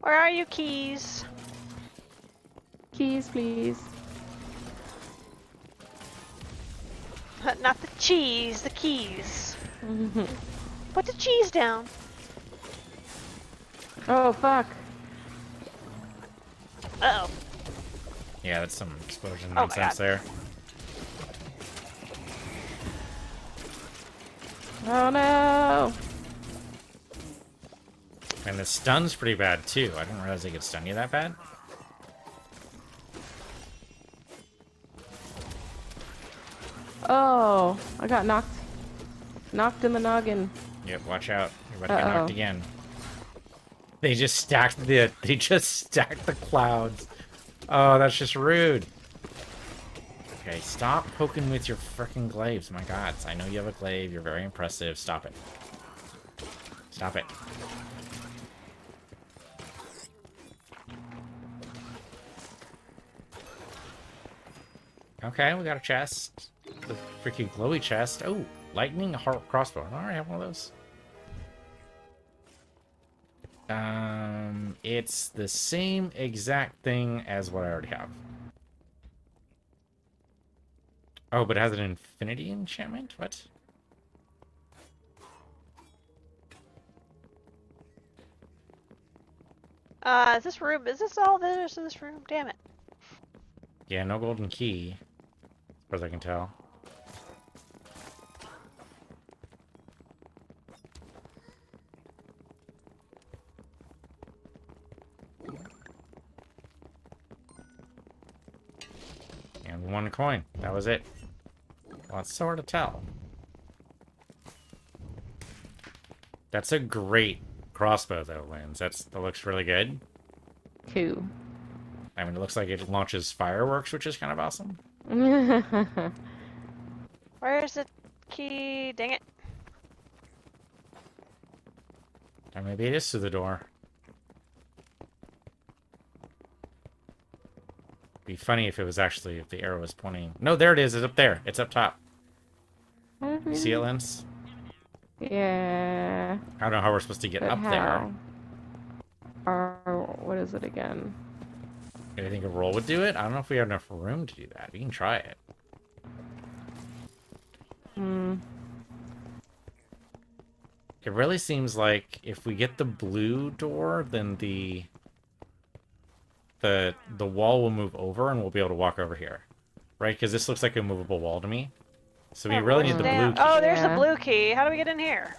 Where are you, keys? Keys, please. Not the cheese, the keys. Put the cheese down. Oh, fuck. Uh-oh. Yeah, that's some explosion Oh my nonsense God. there. Oh no! And the stun's pretty bad too. I didn't realize they could stun you that bad. Oh, I got knocked in the noggin. Yep, watch out. You're about to get knocked Uh-oh. again. They just stacked the clouds. Oh, that's just rude. Okay, stop poking with your frickin' glaives. My god, I know you have a glaive. You're very impressive. Stop it. Stop it. Okay, we got a chest. The freaking glowy chest. Oh, lightning heart crossbow. Alright, I have one of those. It's the same exact thing as what I already have. Oh, but it has an infinity enchantment? What? Is this all there's in this room? Damn it. Yeah, no golden key. As far as I can tell. And one coin. That was it. Well, it's so hard to tell. That's a great crossbow, though, Lens. That looks really good. Cool. I mean, it looks like it launches fireworks, which is kind of awesome. Where's the key? Dang it. Or maybe it is through the door. Be funny if it was actually, if the arrow was pointing. No, there it is. It's up there. It's up top. You see it, Lens? Yeah. I don't know how we're supposed to get But up there. What is it again? Do you think a roll would do it? I don't know if we have enough room to do that. We can try it. It really seems like if we get the blue door, then the wall will move over and we'll be able to walk over here. Right? Because this looks like a movable wall to me. So we really need the blue key. Oh, there's the Yeah. blue key. How do we get in here?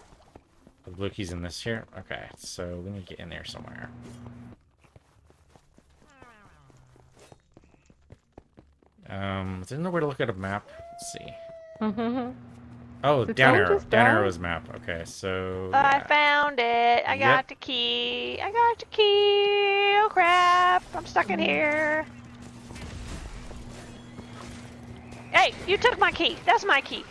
The blue key's in this here? Okay, so we need to get in there somewhere. Is there nowhere to look at a map? Let's see. Oh, Did down someone arrow. just Down die? arrow's map. Okay, so... I yeah. found it. I Yep. got the key. I got the key. Oh crap. I'm stuck in here. Hey, you took my key. That's my key.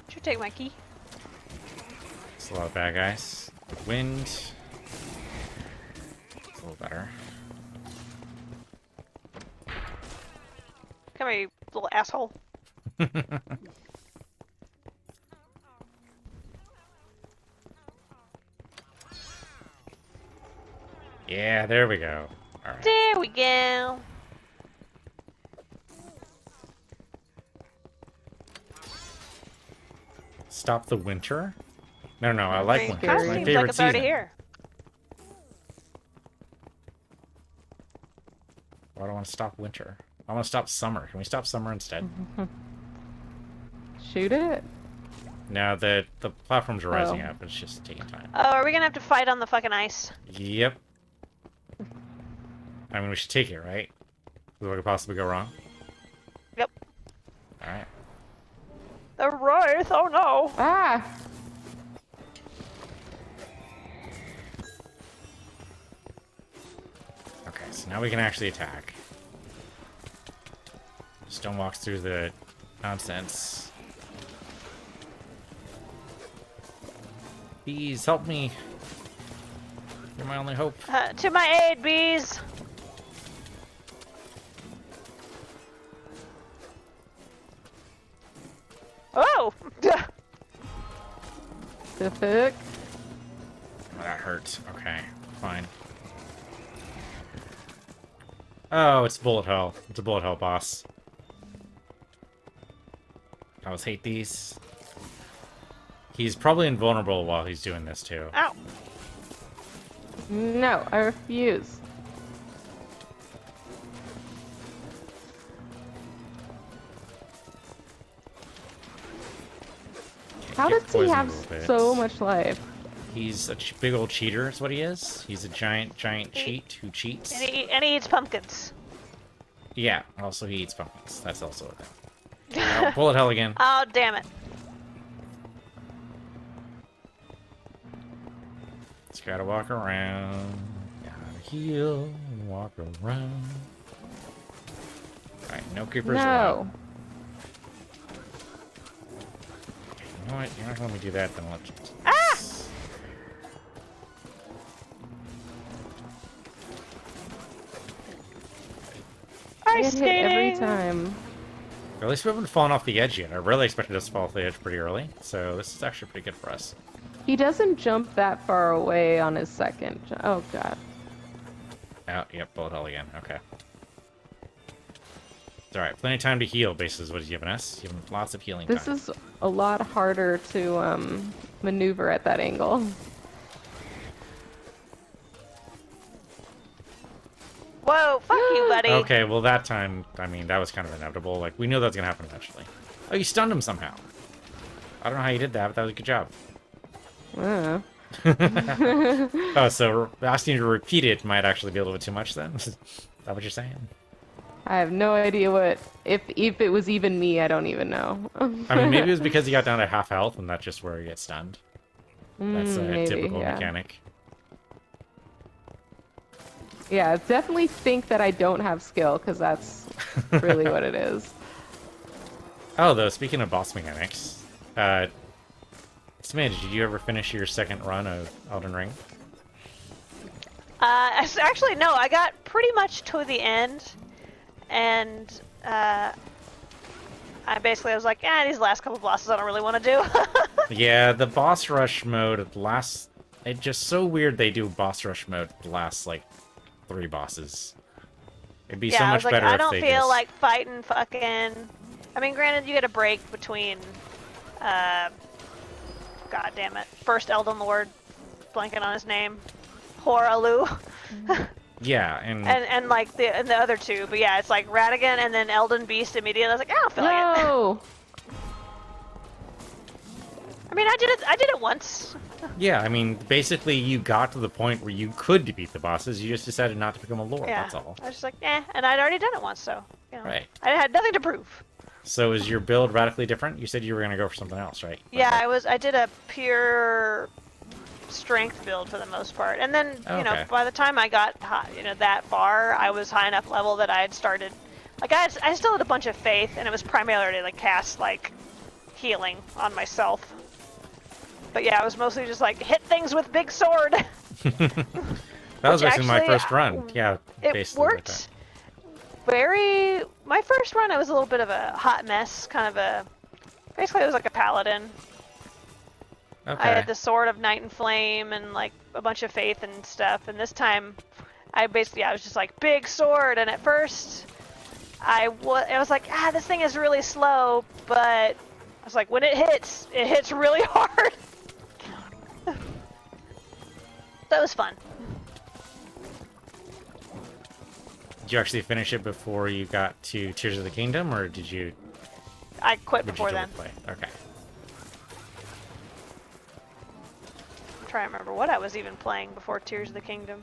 Did you take my key? It's a lot of bad guys. Wind. It's a little better. Come here, you little asshole. Yeah, there we go. Alright. There we go. Stop the winter? No, no, I like winter. Kind It's of my seems favorite like it's already season. here. Why do I want to stop winter? I want to stop summer. Can we stop summer instead? Shoot it. No, the platforms are rising Oh. up. It's just taking time. Oh, are we gonna have to fight on the fucking ice? Yep. I mean, we should take it, right? What could possibly go wrong? Yep. Alright. The Wraith, oh no! Ah! Okay, so now we can actually attack. Stone walks through the nonsense. Bees, help me. You're my only hope. To my aid, bees! Oh! The fuck? hurt. Okay, fine. Oh, it's bullet hell. It's a bullet hell boss. I always hate these. He's probably invulnerable while he's doing this too. Ow! No, I refuse. How Get does he poisoned have a little bit. so much life? He's a big old cheater is what he is. He's a giant cheat who cheats. And he eats pumpkins. Yeah, also he eats pumpkins. That's also a thing. Oh, bullet hell again. Oh, damn it. Just gotta walk around. Gotta heal and walk around. Alright, no creepers allowed. No. Okay, you know what? You're not gonna let me do that, then let's... Ah! I Ice get hit every skating! time. At least we haven't fallen off the edge yet. I really expected us to fall off the edge pretty early, so this is actually pretty good for us. He doesn't jump that far away on his second. Oh god. Oh, yep, bullet hell again. Okay. It's alright, plenty of time to heal, basically, is what he's giving us. Giving lots of healing This time. is a lot harder to maneuver at that angle. Whoa, fuck you, buddy. Okay, well that time, I mean, that was kind of inevitable. Like, we knew that was gonna happen eventually. Oh, you stunned him somehow. I don't know how you did that, but that was a good job. Oh, so asking you to repeat it might actually be a little bit too much then? Is that what you're saying? I have no idea what if it was even me. I don't even know. I mean, maybe it was because he got down to half health, and that's just where he gets stunned. That's a Maybe, typical yeah. mechanic. Yeah, definitely think that I don't have skill because that's really what it is. Oh, though, speaking of boss mechanics, Smidge, did you ever finish your second run of Elden Ring? Actually, no, I got pretty much to the end, and I was like, these last couple bosses I don't really want to do. Yeah, the boss rush mode at the last... It's just so weird they do boss rush mode at the last, like, 3 bosses. It'd be so I much was like, better I if don't they feel just... like fighting fucking... I mean, granted, you get a break between, God damn it, first Elden Lord, blanking on his name, Horalu, Yeah, and... and like the other two, but yeah, it's like Radigan and then Elden Beast immediately. I was like, I don't feel like it. No. I mean, I did it once. Yeah, I mean, basically you got to the point where you could defeat the bosses, you just decided not to become a lord, Yeah, that's all. I was just like, and I'd already done it once, so you know, Right. I had nothing to prove. So is your build radically different? You said you were going to go for something else, right? Yeah, I did a pure strength build for the most part, and then you know, Okay. by the time I got that far, I was high enough level that I had started, like I still had a bunch of faith, and it was primarily like cast like healing on myself. But yeah, I was mostly just like hit things with big sword. That was Which basically my actually, first run. Yeah, It basically like worked. My first run, I was a little bit of a hot mess, basically it was like a paladin. that. I Okay. had the sword of Night and Flame and like a bunch of faith and stuff. And this time, I was just like big sword. And at first, I was like, this thing is really slow. But I was like, when it hits really hard. That was fun. Did you actually finish it before you got to Tears of the Kingdom, or did you... I quit would you before do then. it play? Okay. I'm trying to remember what I was even playing before Tears of the Kingdom.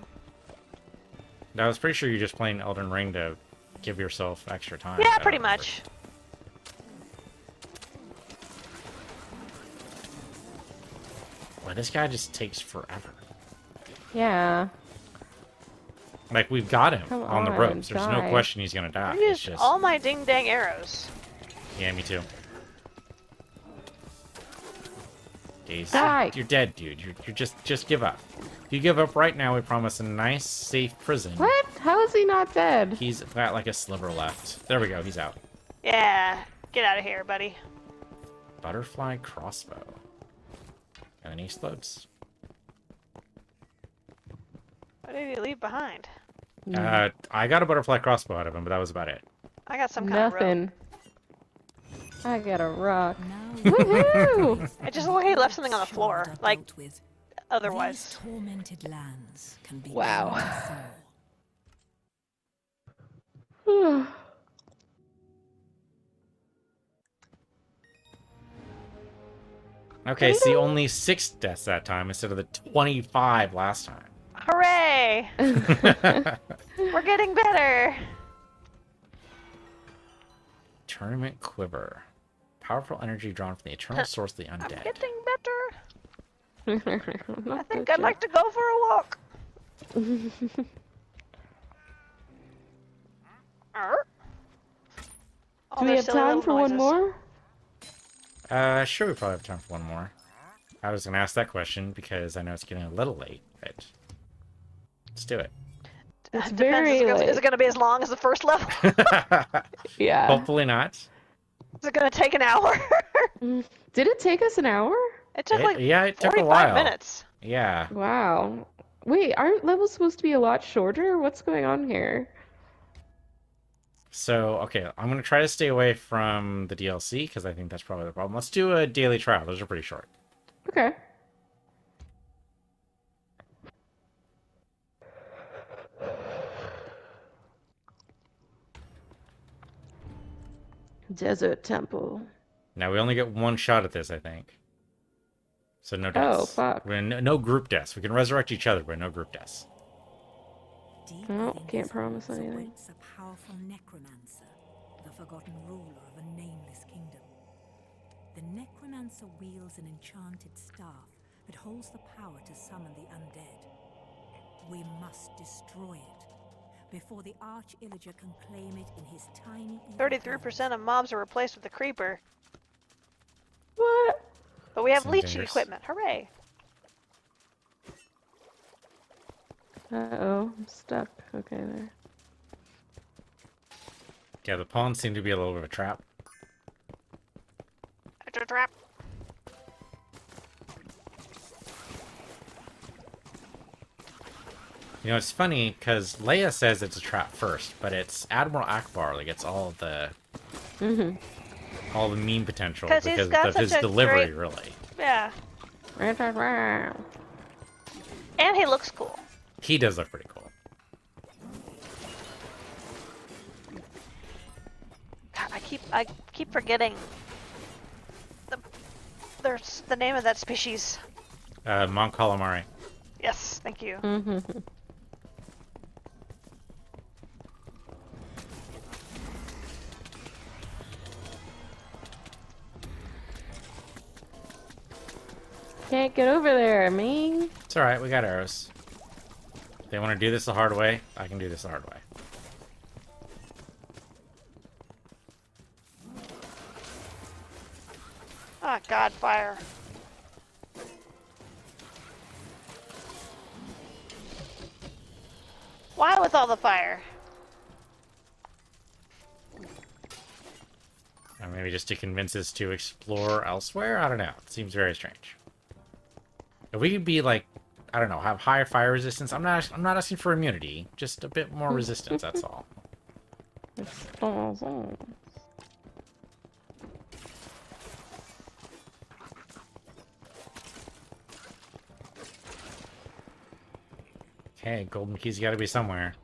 I was pretty sure you're just playing Elden Ring to give yourself extra time. Yeah, I don't pretty remember. much. Well, this guy just takes forever. Yeah. Like, we've got him Come on the on, ropes. There's no die. question he's gonna die. I It's used just... all my ding dang arrows. Yeah, me too. Days. Die. You're dead, dude. You're just give up. If you give up right now, we promise a nice, safe prison. What? How is he not dead? He's got like a sliver left. There we go. He's out. Yeah, get out of here, buddy. Butterfly crossbow. And then he explodes. What did he leave behind? I got a butterfly crossbow out of him, but that was about it. I got some kind of rope. Nothing. I got a rock. Now Woohoo! It just looked like he left something on the floor, Shard are like built with. otherwise. These tormented lands can be Wow. fall. Okay, see, only 6 deaths that time instead of the 25 last time. Hooray! We're getting better. Tournament Quiver. Powerful energy drawn from the eternal source of the I'm undead. getting better. I Not think good I'd like to go for a walk. yet. Arr. All Do we their have silly time little for one noises. more? Sure, we probably have time for one more. I was gonna ask that question because I know it's getting a little late, but let's do it. It's Depends, very is late. it going to be as long as the first level? Yeah. Hopefully not. Is it going to take an hour? Did it take us an hour? It took like Yeah, it took a 45 while. minutes. Yeah. Wow. Wait, aren't levels supposed to be a lot shorter? What's going on here? So, okay, I'm gonna try to stay away from the DLC because I think that's probably the problem. Let's do a daily trial. Those are pretty short. Okay. Desert Temple. Now we only get one shot at this, I think. So no Oh, deaths. fuck. No group deaths. We can resurrect each other, but no group deaths. Deep Well, within can't his promise halls anything. awaits a powerful necromancer, the forgotten ruler of a nameless kingdom. The necromancer wields an enchanted staff that holds the power to summon the undead. We must destroy it before the Arch-Illager can claim it in his tiny evil 33% hands. of mobs are replaced with the creeper. What? But we have Seems leeching dangerous. equipment. Hooray. Uh-oh, I'm stuck. Okay, there. Yeah, the pawns seem to be a little bit of a trap. Extra trap. You know, it's funny because Leia says it's a trap first, but it's Admiral Akbar that gets all the meme potential 'Cause he's because got of his such a delivery, great- really. Yeah. God, And he looks cool. He does look pretty cool. God, I keep forgetting there's the name of that species. Mon Calamari. Yes, thank you. Can't get over there, man. It's alright, we got arrows. They want to do this the hard way, I can do this the hard way. Ah, God, fire. Why with all the fire? Or maybe just to convince us to explore elsewhere? I don't know. It seems very strange. If we could be like, I don't know, have higher fire resistance. I'm not asking for immunity, just a bit more resistance, that's all. Okay, golden keys gotta be somewhere.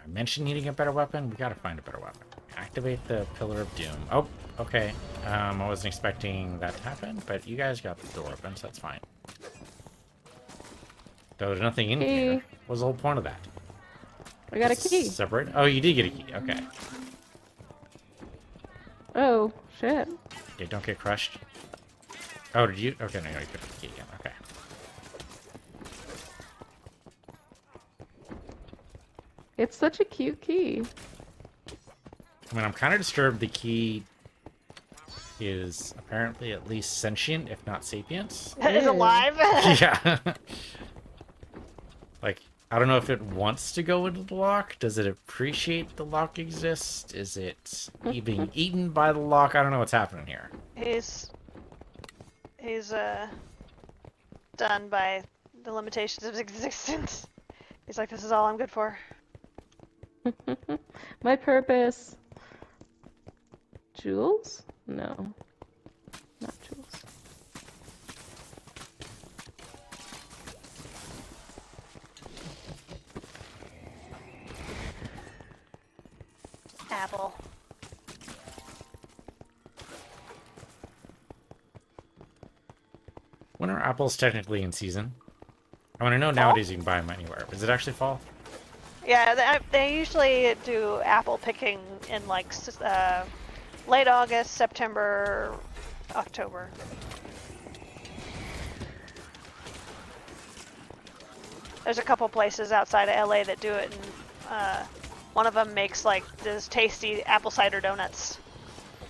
I mentioned needing a better weapon. We gotta find a better weapon. Activate the Pillar of Doom. Oh, okay. I wasn't expecting that to happen, but you guys got the door open, so that's fine. Though there's nothing in here. Key. What's the whole point of that? I got a key. Separate? Oh, you did get a key. Okay. Oh, shit. Okay, don't get crushed. Oh, did you? Okay, no, you got the key again. Okay. It's such a cute key. I mean, I'm kind of disturbed the key is apparently at least sentient, if not sapient. Is alive? Yeah. Like, I don't know if it wants to go into the lock. Does it appreciate the lock exists? Is it being eaten by the lock? I don't know what's happening here. He's done by the limitations of his existence. He's like, this is all I'm good for. My purpose. Jewels? No. Not jewels. Apple. When are apples technically in season? I mean, I know nowadays you can buy them anywhere. Does it actually fall? Yeah, they usually do apple picking in like late August, September, October. There's a couple places outside of LA that do it, and one of them makes like this tasty apple cider donuts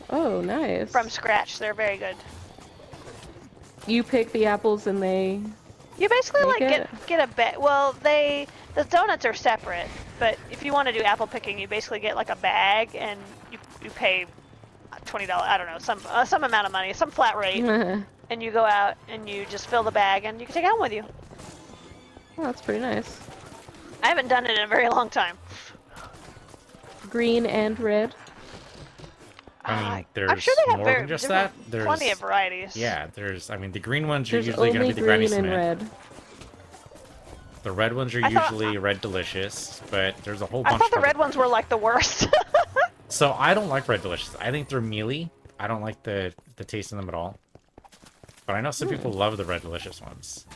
Oh, nice. from scratch. They're very good. You pick the apples and they... You basically Make like it? get a bag. Well, the donuts are separate, but if you want to do apple picking, you basically get like a bag, and you pay $20. I don't know, some amount of money, some flat rate, Oh, and you go out and you just fill the bag, and you can take it home with you. that's pretty nice. I haven't done it in a very long time. Green and red. I mean, there's I'm sure they have more than just that. There's plenty of varieties. Yeah, I mean, the green ones are There's usually going to only be the Granny green and Smith. red. The red ones are I thought- usually Red Delicious, but there's a whole I bunch thought the of red ones were like the worst. So I don't like Red Delicious. I think they're mealy. I don't like the taste of them at all. But I know some people love the Red Delicious ones.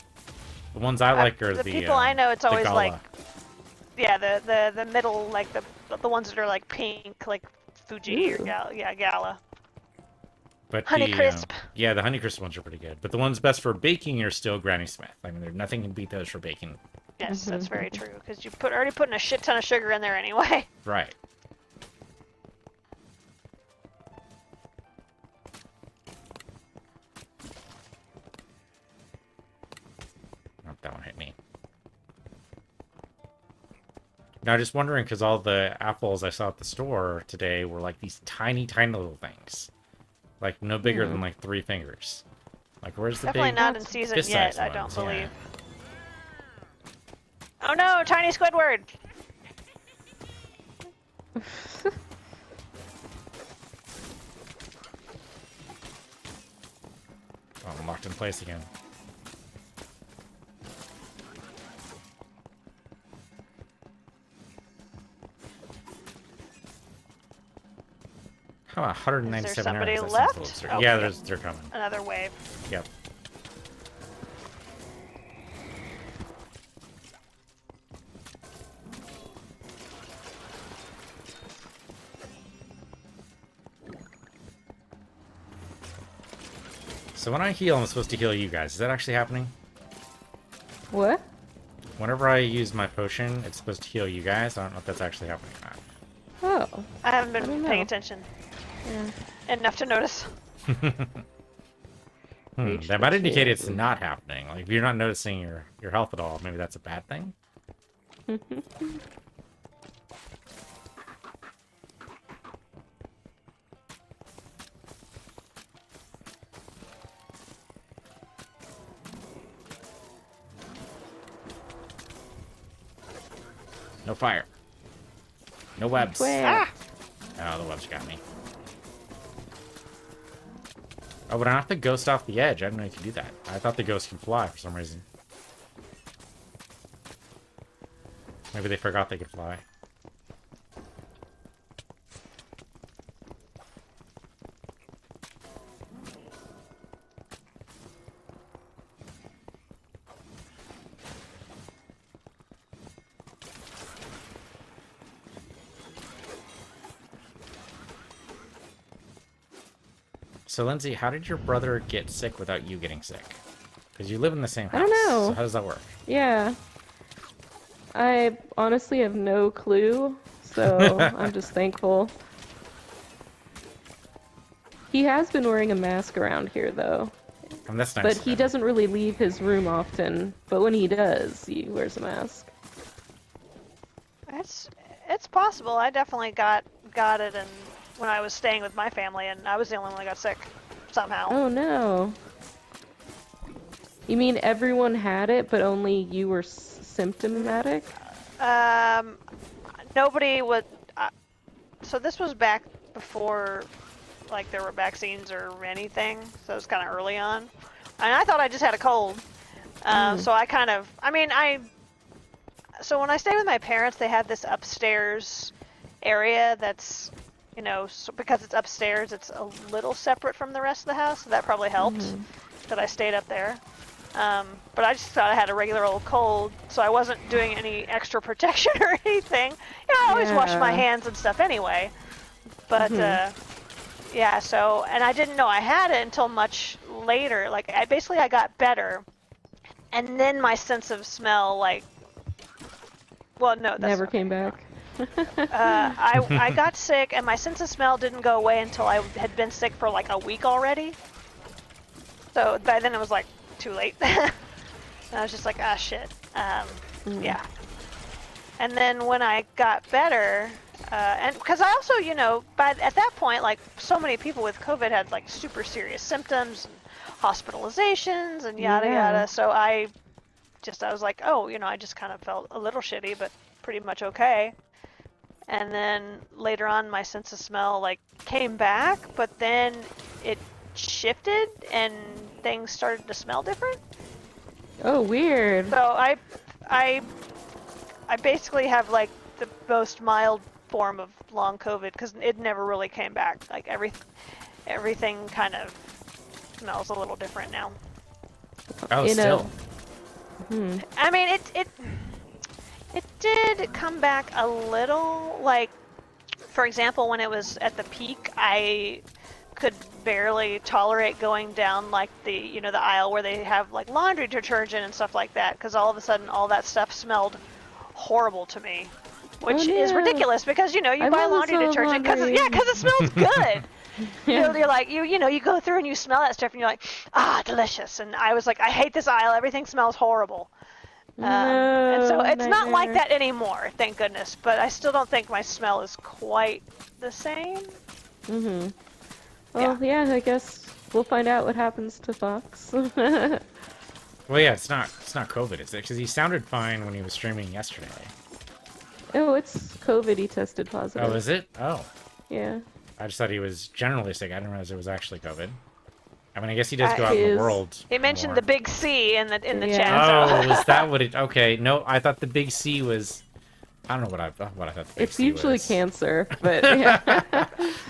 The ones I like are the the people I know, it's the always Gala. like, yeah, the middle, like the ones that are like pink, like Fuji or Ooh. Gala. But Honeycrisp. Yeah, the Honeycrisp ones are pretty good. But the ones best for baking are still Granny Smith. I mean, there's nothing can beat those for baking. Yes, that's very true, because you already putting a shit ton of sugar in there anyway. Right. Oh, that one hit me. Now, just wondering, because all the apples I saw at the store today were like these tiny, tiny little things. Like, no bigger than like 3 fingers. Like, where's the Definitely big not in season fist-sized yet, I don't ones? believe. Oh no, tiny Squidward! Oh, I'm locked in place again. How about 197 Is there somebody arrows? That seems a left? little absurd. Oh, Yeah, yeah. they're coming. Another wave. Yep. So when I heal, I'm supposed to heal you guys. Is that actually happening? What? Whenever I use my potion, it's supposed to heal you guys. I don't know if that's actually happening or not. Oh. I haven't I been don't paying know. attention Yeah. enough to notice. Reach That the might indicate it's shield. not happening. Like if you're not noticing your health at all, maybe that's a bad thing. No fire. No webs. Web. Oh, the webs got me. Oh, but I have to ghost off the edge. I didn't know you could do that. I thought the ghost could fly for some reason. Maybe they forgot they could fly. So, Lindsay, how did your brother get sick without you getting sick? Because you live in the same house. I don't know. So how does that work? Yeah. I honestly have no clue, so I'm just thankful. He has been wearing a mask around here, though. And that's nice. But of he him. doesn't really leave his room often. But when he does, he wears a mask. It's possible. I definitely got it, and when I was staying with my family, and I was the only one that got sick somehow. Oh no. You mean everyone had it, but only you were symptomatic? Nobody would. So this was back before, like, there were vaccines or anything. So it was kind of early on, and I thought I just had a cold. So I kind of, so when I stayed with my parents, they had this upstairs area that's, so because it's upstairs, it's a little separate from the rest of the house. So that probably helped that I stayed up there. But I just thought I had a regular old cold, so I wasn't doing any extra protection or anything. I always wash my hands and stuff anyway. But yeah, so, and I didn't know I had it until much later. Like, I got better, and then my sense of smell, like, well, no, that's Never came back. I got sick, and my sense of smell didn't go away until I had been sick for like a week already. So by then it was like too late. And I was just like, ah, shit. Yeah. And then when I got better, and because I also, at that point, like, so many people with COVID had like super serious symptoms, and hospitalizations, and yada yada. So I was like, oh, I just kind of felt a little shitty, but pretty much okay. And then later on, my sense of smell like came back, but then it shifted and things started to smell different. Oh, weird. So I basically have like the most mild form of long COVID because it never really came back. Like everything kind of smells a little different now. Oh, still. I mean, it did come back a little. Like, for example, when it was at the peak, I could barely tolerate going down like the the aisle where they have like laundry detergent and stuff like that, because all of a sudden all that stuff smelled horrible to me, which is ridiculous because you buy laundry detergent because it smells good. You're like you go through and you smell that stuff and you're like, ah, delicious. And I was like, I hate this aisle. Everything smells horrible. And so it's not like that anymore, thank goodness. But I still don't think my smell is quite the same. Well, yeah, I guess we'll find out what happens to Fox. Well, yeah, it's not COVID, is it? Because he sounded fine when he was streaming yesterday. Oh, it's COVID. He tested positive. Oh, is it? Oh. Yeah. I just thought he was generally sick. I didn't realize it was actually COVID. I mean, I guess he does go out in the world. He mentioned more. the big C in the Yeah. chat. Oh, was that what it? Okay, no, I thought the big C was. I don't know what I thought the big It's C usually was. cancer, but yeah.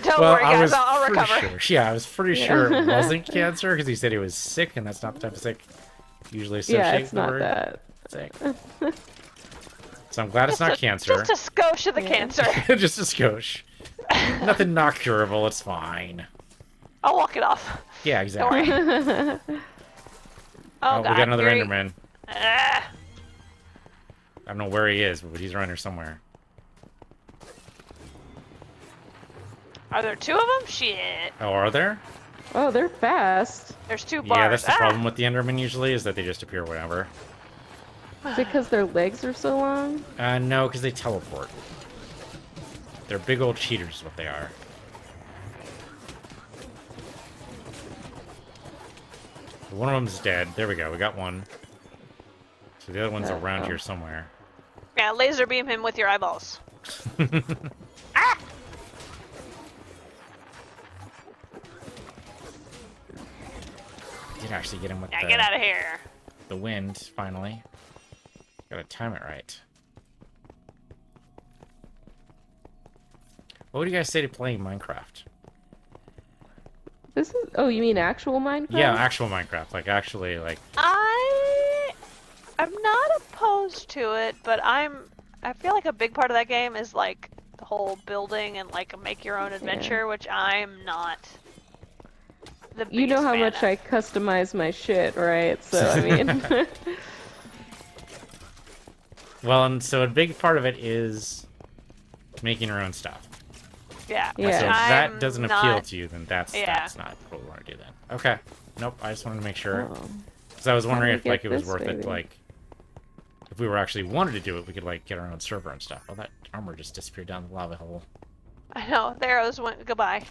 Don't worry, guys. I'll pretty recover. Sure. Yeah, I was pretty sure it wasn't cancer because he said he was sick, and that's not the type of sick usually associate Yeah, it's the not word that. sick. So I'm glad it's not cancer. Just a skosh of the cancer. Just a skosh. Nothing not curable. It's fine. I'll walk it off. Yeah, exactly. Oh, God, we got another Gary. Enderman. Ah. I don't know where he is, but he's around here somewhere. Are there two of them? Shit. Oh, are there? Oh, they're fast. There's two bars. Yeah, that's the problem with the Enderman usually, is that they just appear whenever. Is it because their legs are so long? No, because they teleport. They're big old cheaters is what they are. One of them's dead. There we go. We got one. So the other one's around here somewhere. Yeah, laser beam him with your eyeballs. Ah! Did actually get him with Yeah, get out of here. the wind, finally. Gotta time it right. What would you guys say to playing Minecraft? This is. Oh, you mean actual Minecraft? Yeah, actual Minecraft. Like, actually, like... I'm not opposed to it, but I feel like a big part of that game is like the whole building and like make your own adventure, which I'm not the You know biggest how fan much of. I customize my shit, right? So, I mean... Well, and so a big part of it is making your own stuff. Yeah. Yeah. So if I'm that doesn't not- appeal to you, then that's Yeah. not what we want to do then. Okay. Nope, I just wanted to make sure. Oh. Because I was wondering me if like get it was this, worth it baby. to like to if we were actually wanted to do it, we could like get our own server and stuff. Oh, that armor just disappeared down the lava hole. I know. The arrows went goodbye.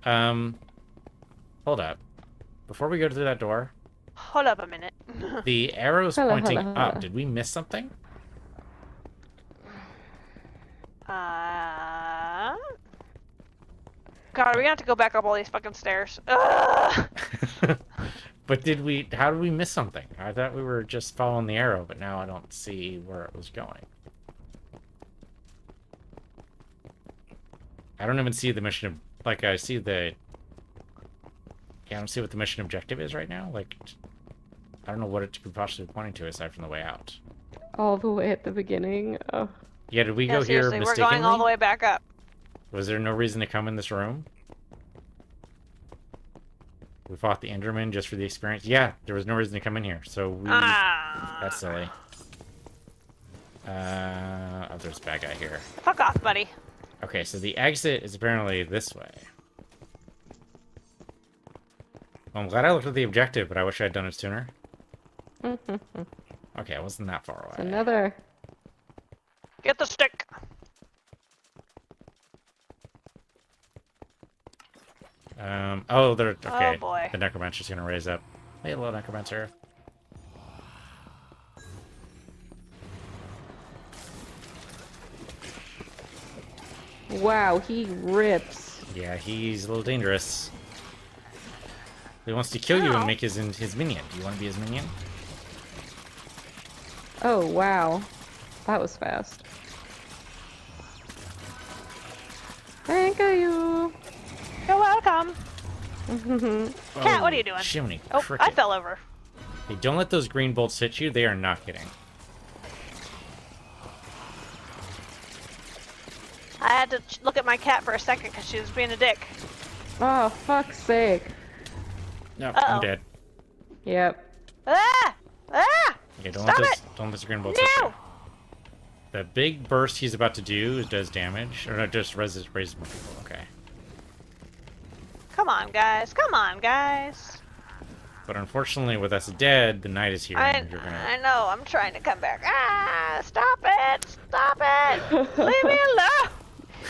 Hold up. Before we go through that door, Hold up a minute. the arrow's Hold on, pointing hold on, hold up. on. Did we miss something? God, we have to go back up all these fucking stairs. Ugh! But did we? How did we miss something? I thought we were just following the arrow, but now I don't see where it was going. I don't even see the mission. Like I see the. Yeah, I don't see what the mission objective is right now. Like, I don't know what it could possibly be pointing to aside from the way out. All the way at the beginning. Oh. Yeah, did we Yeah, go here seriously, mistakenly? we're going all the way back up. Was there no reason to come in this room? We fought the Enderman just for the experience? Yeah, there was no reason to come in here, so we... That's silly. Oh, there's a bad guy here. Fuck off, buddy. Okay, so the exit is apparently this way. Well, I'm glad I looked at the objective, but I wish I had done it sooner. Okay, I wasn't that far away. Another. Get the stick. Oh, they're... Okay, Oh, boy. the Necromancer's gonna raise up. Hey, hello, Necromancer. Wow, he rips. Yeah, he's a little dangerous. He wants to kill you and Ow. make his minion. Do you want to be his minion? Oh, wow. That was fast. Thank you. You're welcome. Cat, what are you doing? Chimney Oh, cricket. I fell over. Hey, don't let those green bolts hit you. They are not hitting. I had to look at my cat for a second because she was being a dick. Oh, fuck's sake. No, Uh-oh. I'm dead. Yep. Ah! Ah! Yeah, don't Stop let it! don't let the green bolts hit you. No! The big burst he's about to do does damage. Or no, just raises more people. Okay. Come on, guys. Come on, guys. But unfortunately, with us dead, the night is here. And you're I gonna... know. I'm trying to come back. Ah! Stop it! Stop it! Leave me alone!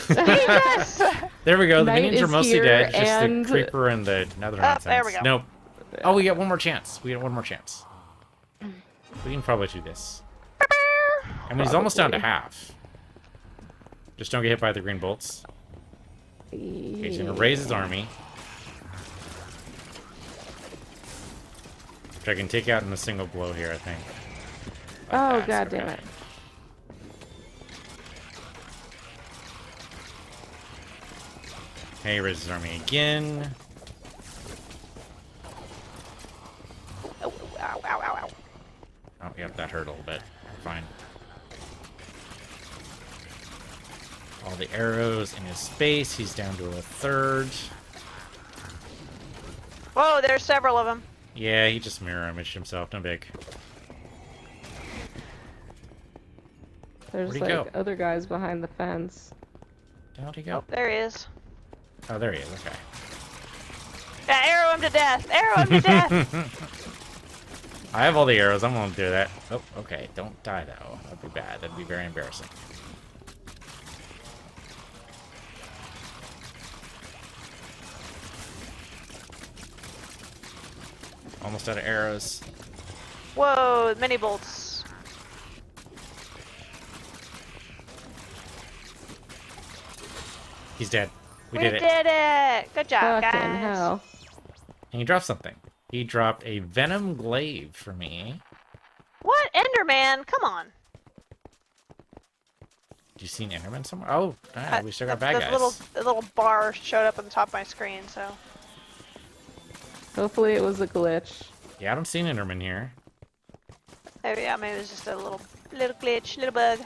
Jesus! There we go. The Night minions are is mostly here, dead. Just and- the creeper and the nether Oh, nonsense. there we go. Nope. Oh, we got one more chance. We got one more chance. We can probably do this. I mean, he's almost down to Probably. half. Just don't get hit by the green bolts. Okay, he's gonna raise his army. Which I can take out in a single blow here, I think. Oh, Like that, god damn okay. it. Okay, he raises his army again. Oh, ow, ow, ow, ow. Oh, yep, that hurt a little bit. Fine. All the arrows in his space. He's down to a third. Whoa, there's several of them. Yeah, he just mirror imaged himself. No big. There's Where'd he like go? other guys behind the fence. How'd he go? There he is. Oh, there he is. Okay. Yeah, arrow him to death. Arrow him to death. I have all the arrows. I'm gonna do that. Oh, okay. Don't die though. That'd be bad. That'd be very embarrassing. Almost out of arrows. Whoa, mini bolts. He's dead. We We did it. did it. Good job, Fucking guys. hell. And he dropped something. He dropped a venom glaive for me. What? Enderman? Come on. Did you see an Enderman somewhere? Oh, ah, we still got bad guys. The little bar showed up on the top of my screen, so. Hopefully it was a glitch. Yeah, I don't see an Enderman here. Maybe, yeah, maybe it was just a little glitch, little bug.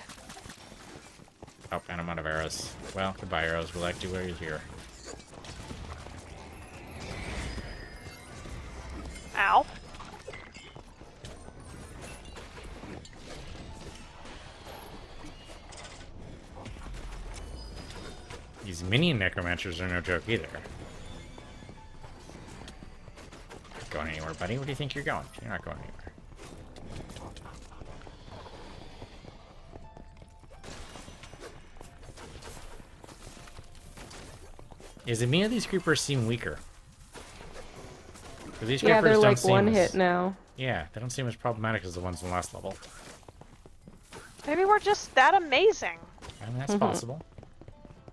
Oh, and I'm out of arrows. Well, goodbye arrows. We'll like to where you're here. Ow. These minion necromancers are no joke either. Not going anywhere, buddy. Where do you think you're going? You're not going anywhere. Is it me or these creepers seem weaker? 'Cause these Yeah, creepers they're don't like seem one as- hit now. Yeah, they don't seem as problematic as the ones in the last level. Maybe we're just that amazing. I mean, that's possible.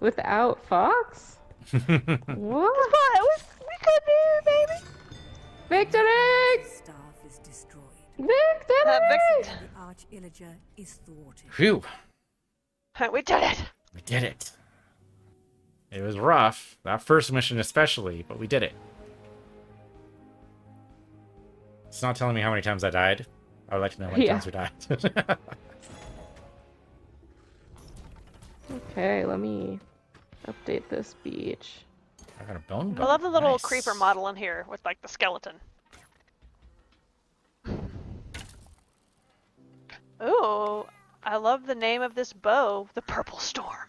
Without Fox? What? We could do, baby. Victory! The staff is destroyed. Victory! The Arch Illager is thwarted. Phew, We did it. we did it. It was rough, that first mission especially, but we did it. It's not telling me how many times I died. I would like to know how many Yeah. times we died. Okay, let me update this beach. I got a bone. I love the little Nice. creeper model in here with like the skeleton. Ooh, I love the name of this bow, the Purple Storm.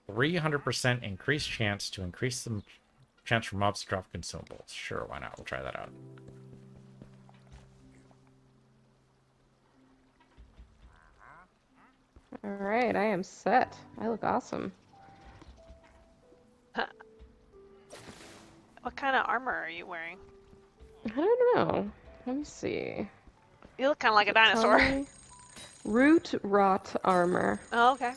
%300% increased chance to increase the chance for mobs to drop consumables. Sure, why not? We'll try that out. Alright, I am set. I look awesome. What kind of armor are you wearing? I don't know. Let me see. You look kind of like a dinosaur. Tell me. Root rot armor. Oh, okay.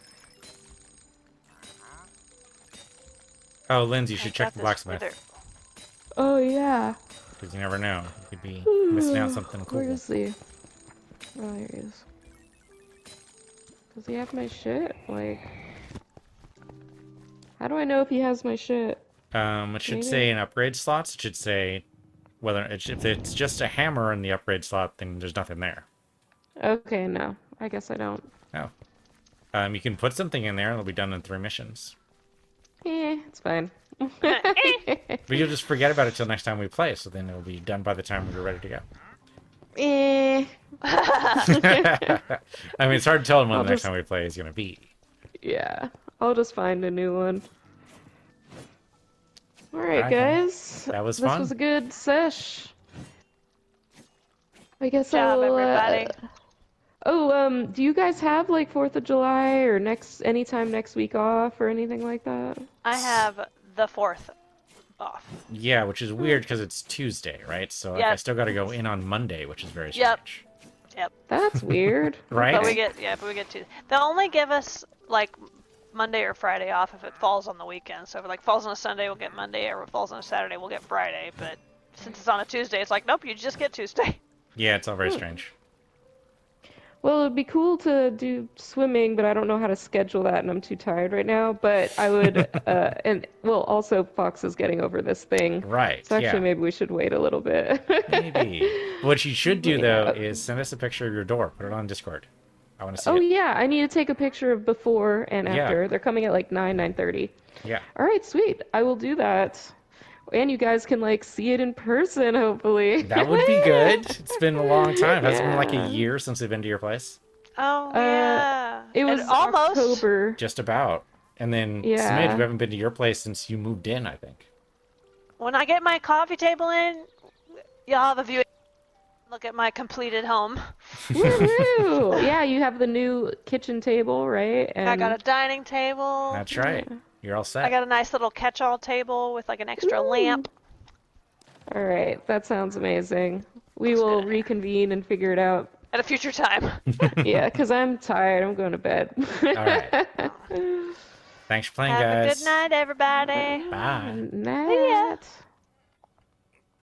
Oh, Lindsay, you should I check got the this blacksmith. wither- Oh yeah. Because you never know. You could be missing out something Where cool. is he? Oh, here he is. Does he have my shit? Like, how do I know if he has my shit? It should Maybe. say in upgrade slots. It should say whether if it's just a hammer in the upgrade slot, then there's nothing there. Okay, no. I guess I don't. Oh. You can put something in there and it'll be done in 3 missions. It's fine. But you'll just forget about it till next time we play, so then it'll be done by the time we're ready to go. I mean, it's hard to tell when I'll the next just- time we play is going to be. Yeah, I'll just find a new one. Alright, Okay. guys. That was This fun. was a good sesh. I guess Good job, I'll, everybody. do you guys have like 4th of July or anytime next week off or anything like that? I have the 4th off. Yeah, which is weird because it's Tuesday, right? So like, I Yep. still got to go in on Monday, which is very Yep. strange. That's weird. Right? But we get Tuesday. They'll only give us like Monday or Friday off if it falls on the weekend. So if it like falls on a Sunday, we'll get Monday, or if it falls on a Saturday, we'll get Friday. But since it's on a Tuesday, it's like nope, you just get Tuesday. Yeah, it's all very strange. Well, it'd be cool to do swimming, but I don't know how to schedule that, and I'm too tired right now. But I would, also Fox is getting over this thing. Right. So actually, yeah. maybe we should wait a little bit. Maybe. What you should do though Yeah. is send us a picture of your door. Put it on Discord. I want to see Oh it. yeah, I need to take a picture of before and Yeah. after. They're coming at like 9:30. Yeah. All right, sweet. I will do that. And you guys can like see it in person, hopefully. That would be good. It's been a long time. Has it been like a Yeah. year since we've been to your place? Oh yeah. It was And almost. October. Just about. And then Yeah. Smidge, we haven't been to your place since you moved in, I think. When I get my coffee table in, y'all have a view. Look at my completed home. Woohoo! Yeah, you have the new kitchen table, right? And I got a dining table. That's right. You're all set. I got a nice little catch-all table with like an extra Ooh. lamp. All right, that sounds amazing. We will good. reconvene and figure it out. At a future time. Yeah, because I'm tired. I'm going to bed. All right. Thanks for playing, Have guys. a good night, everybody. Bye. Night.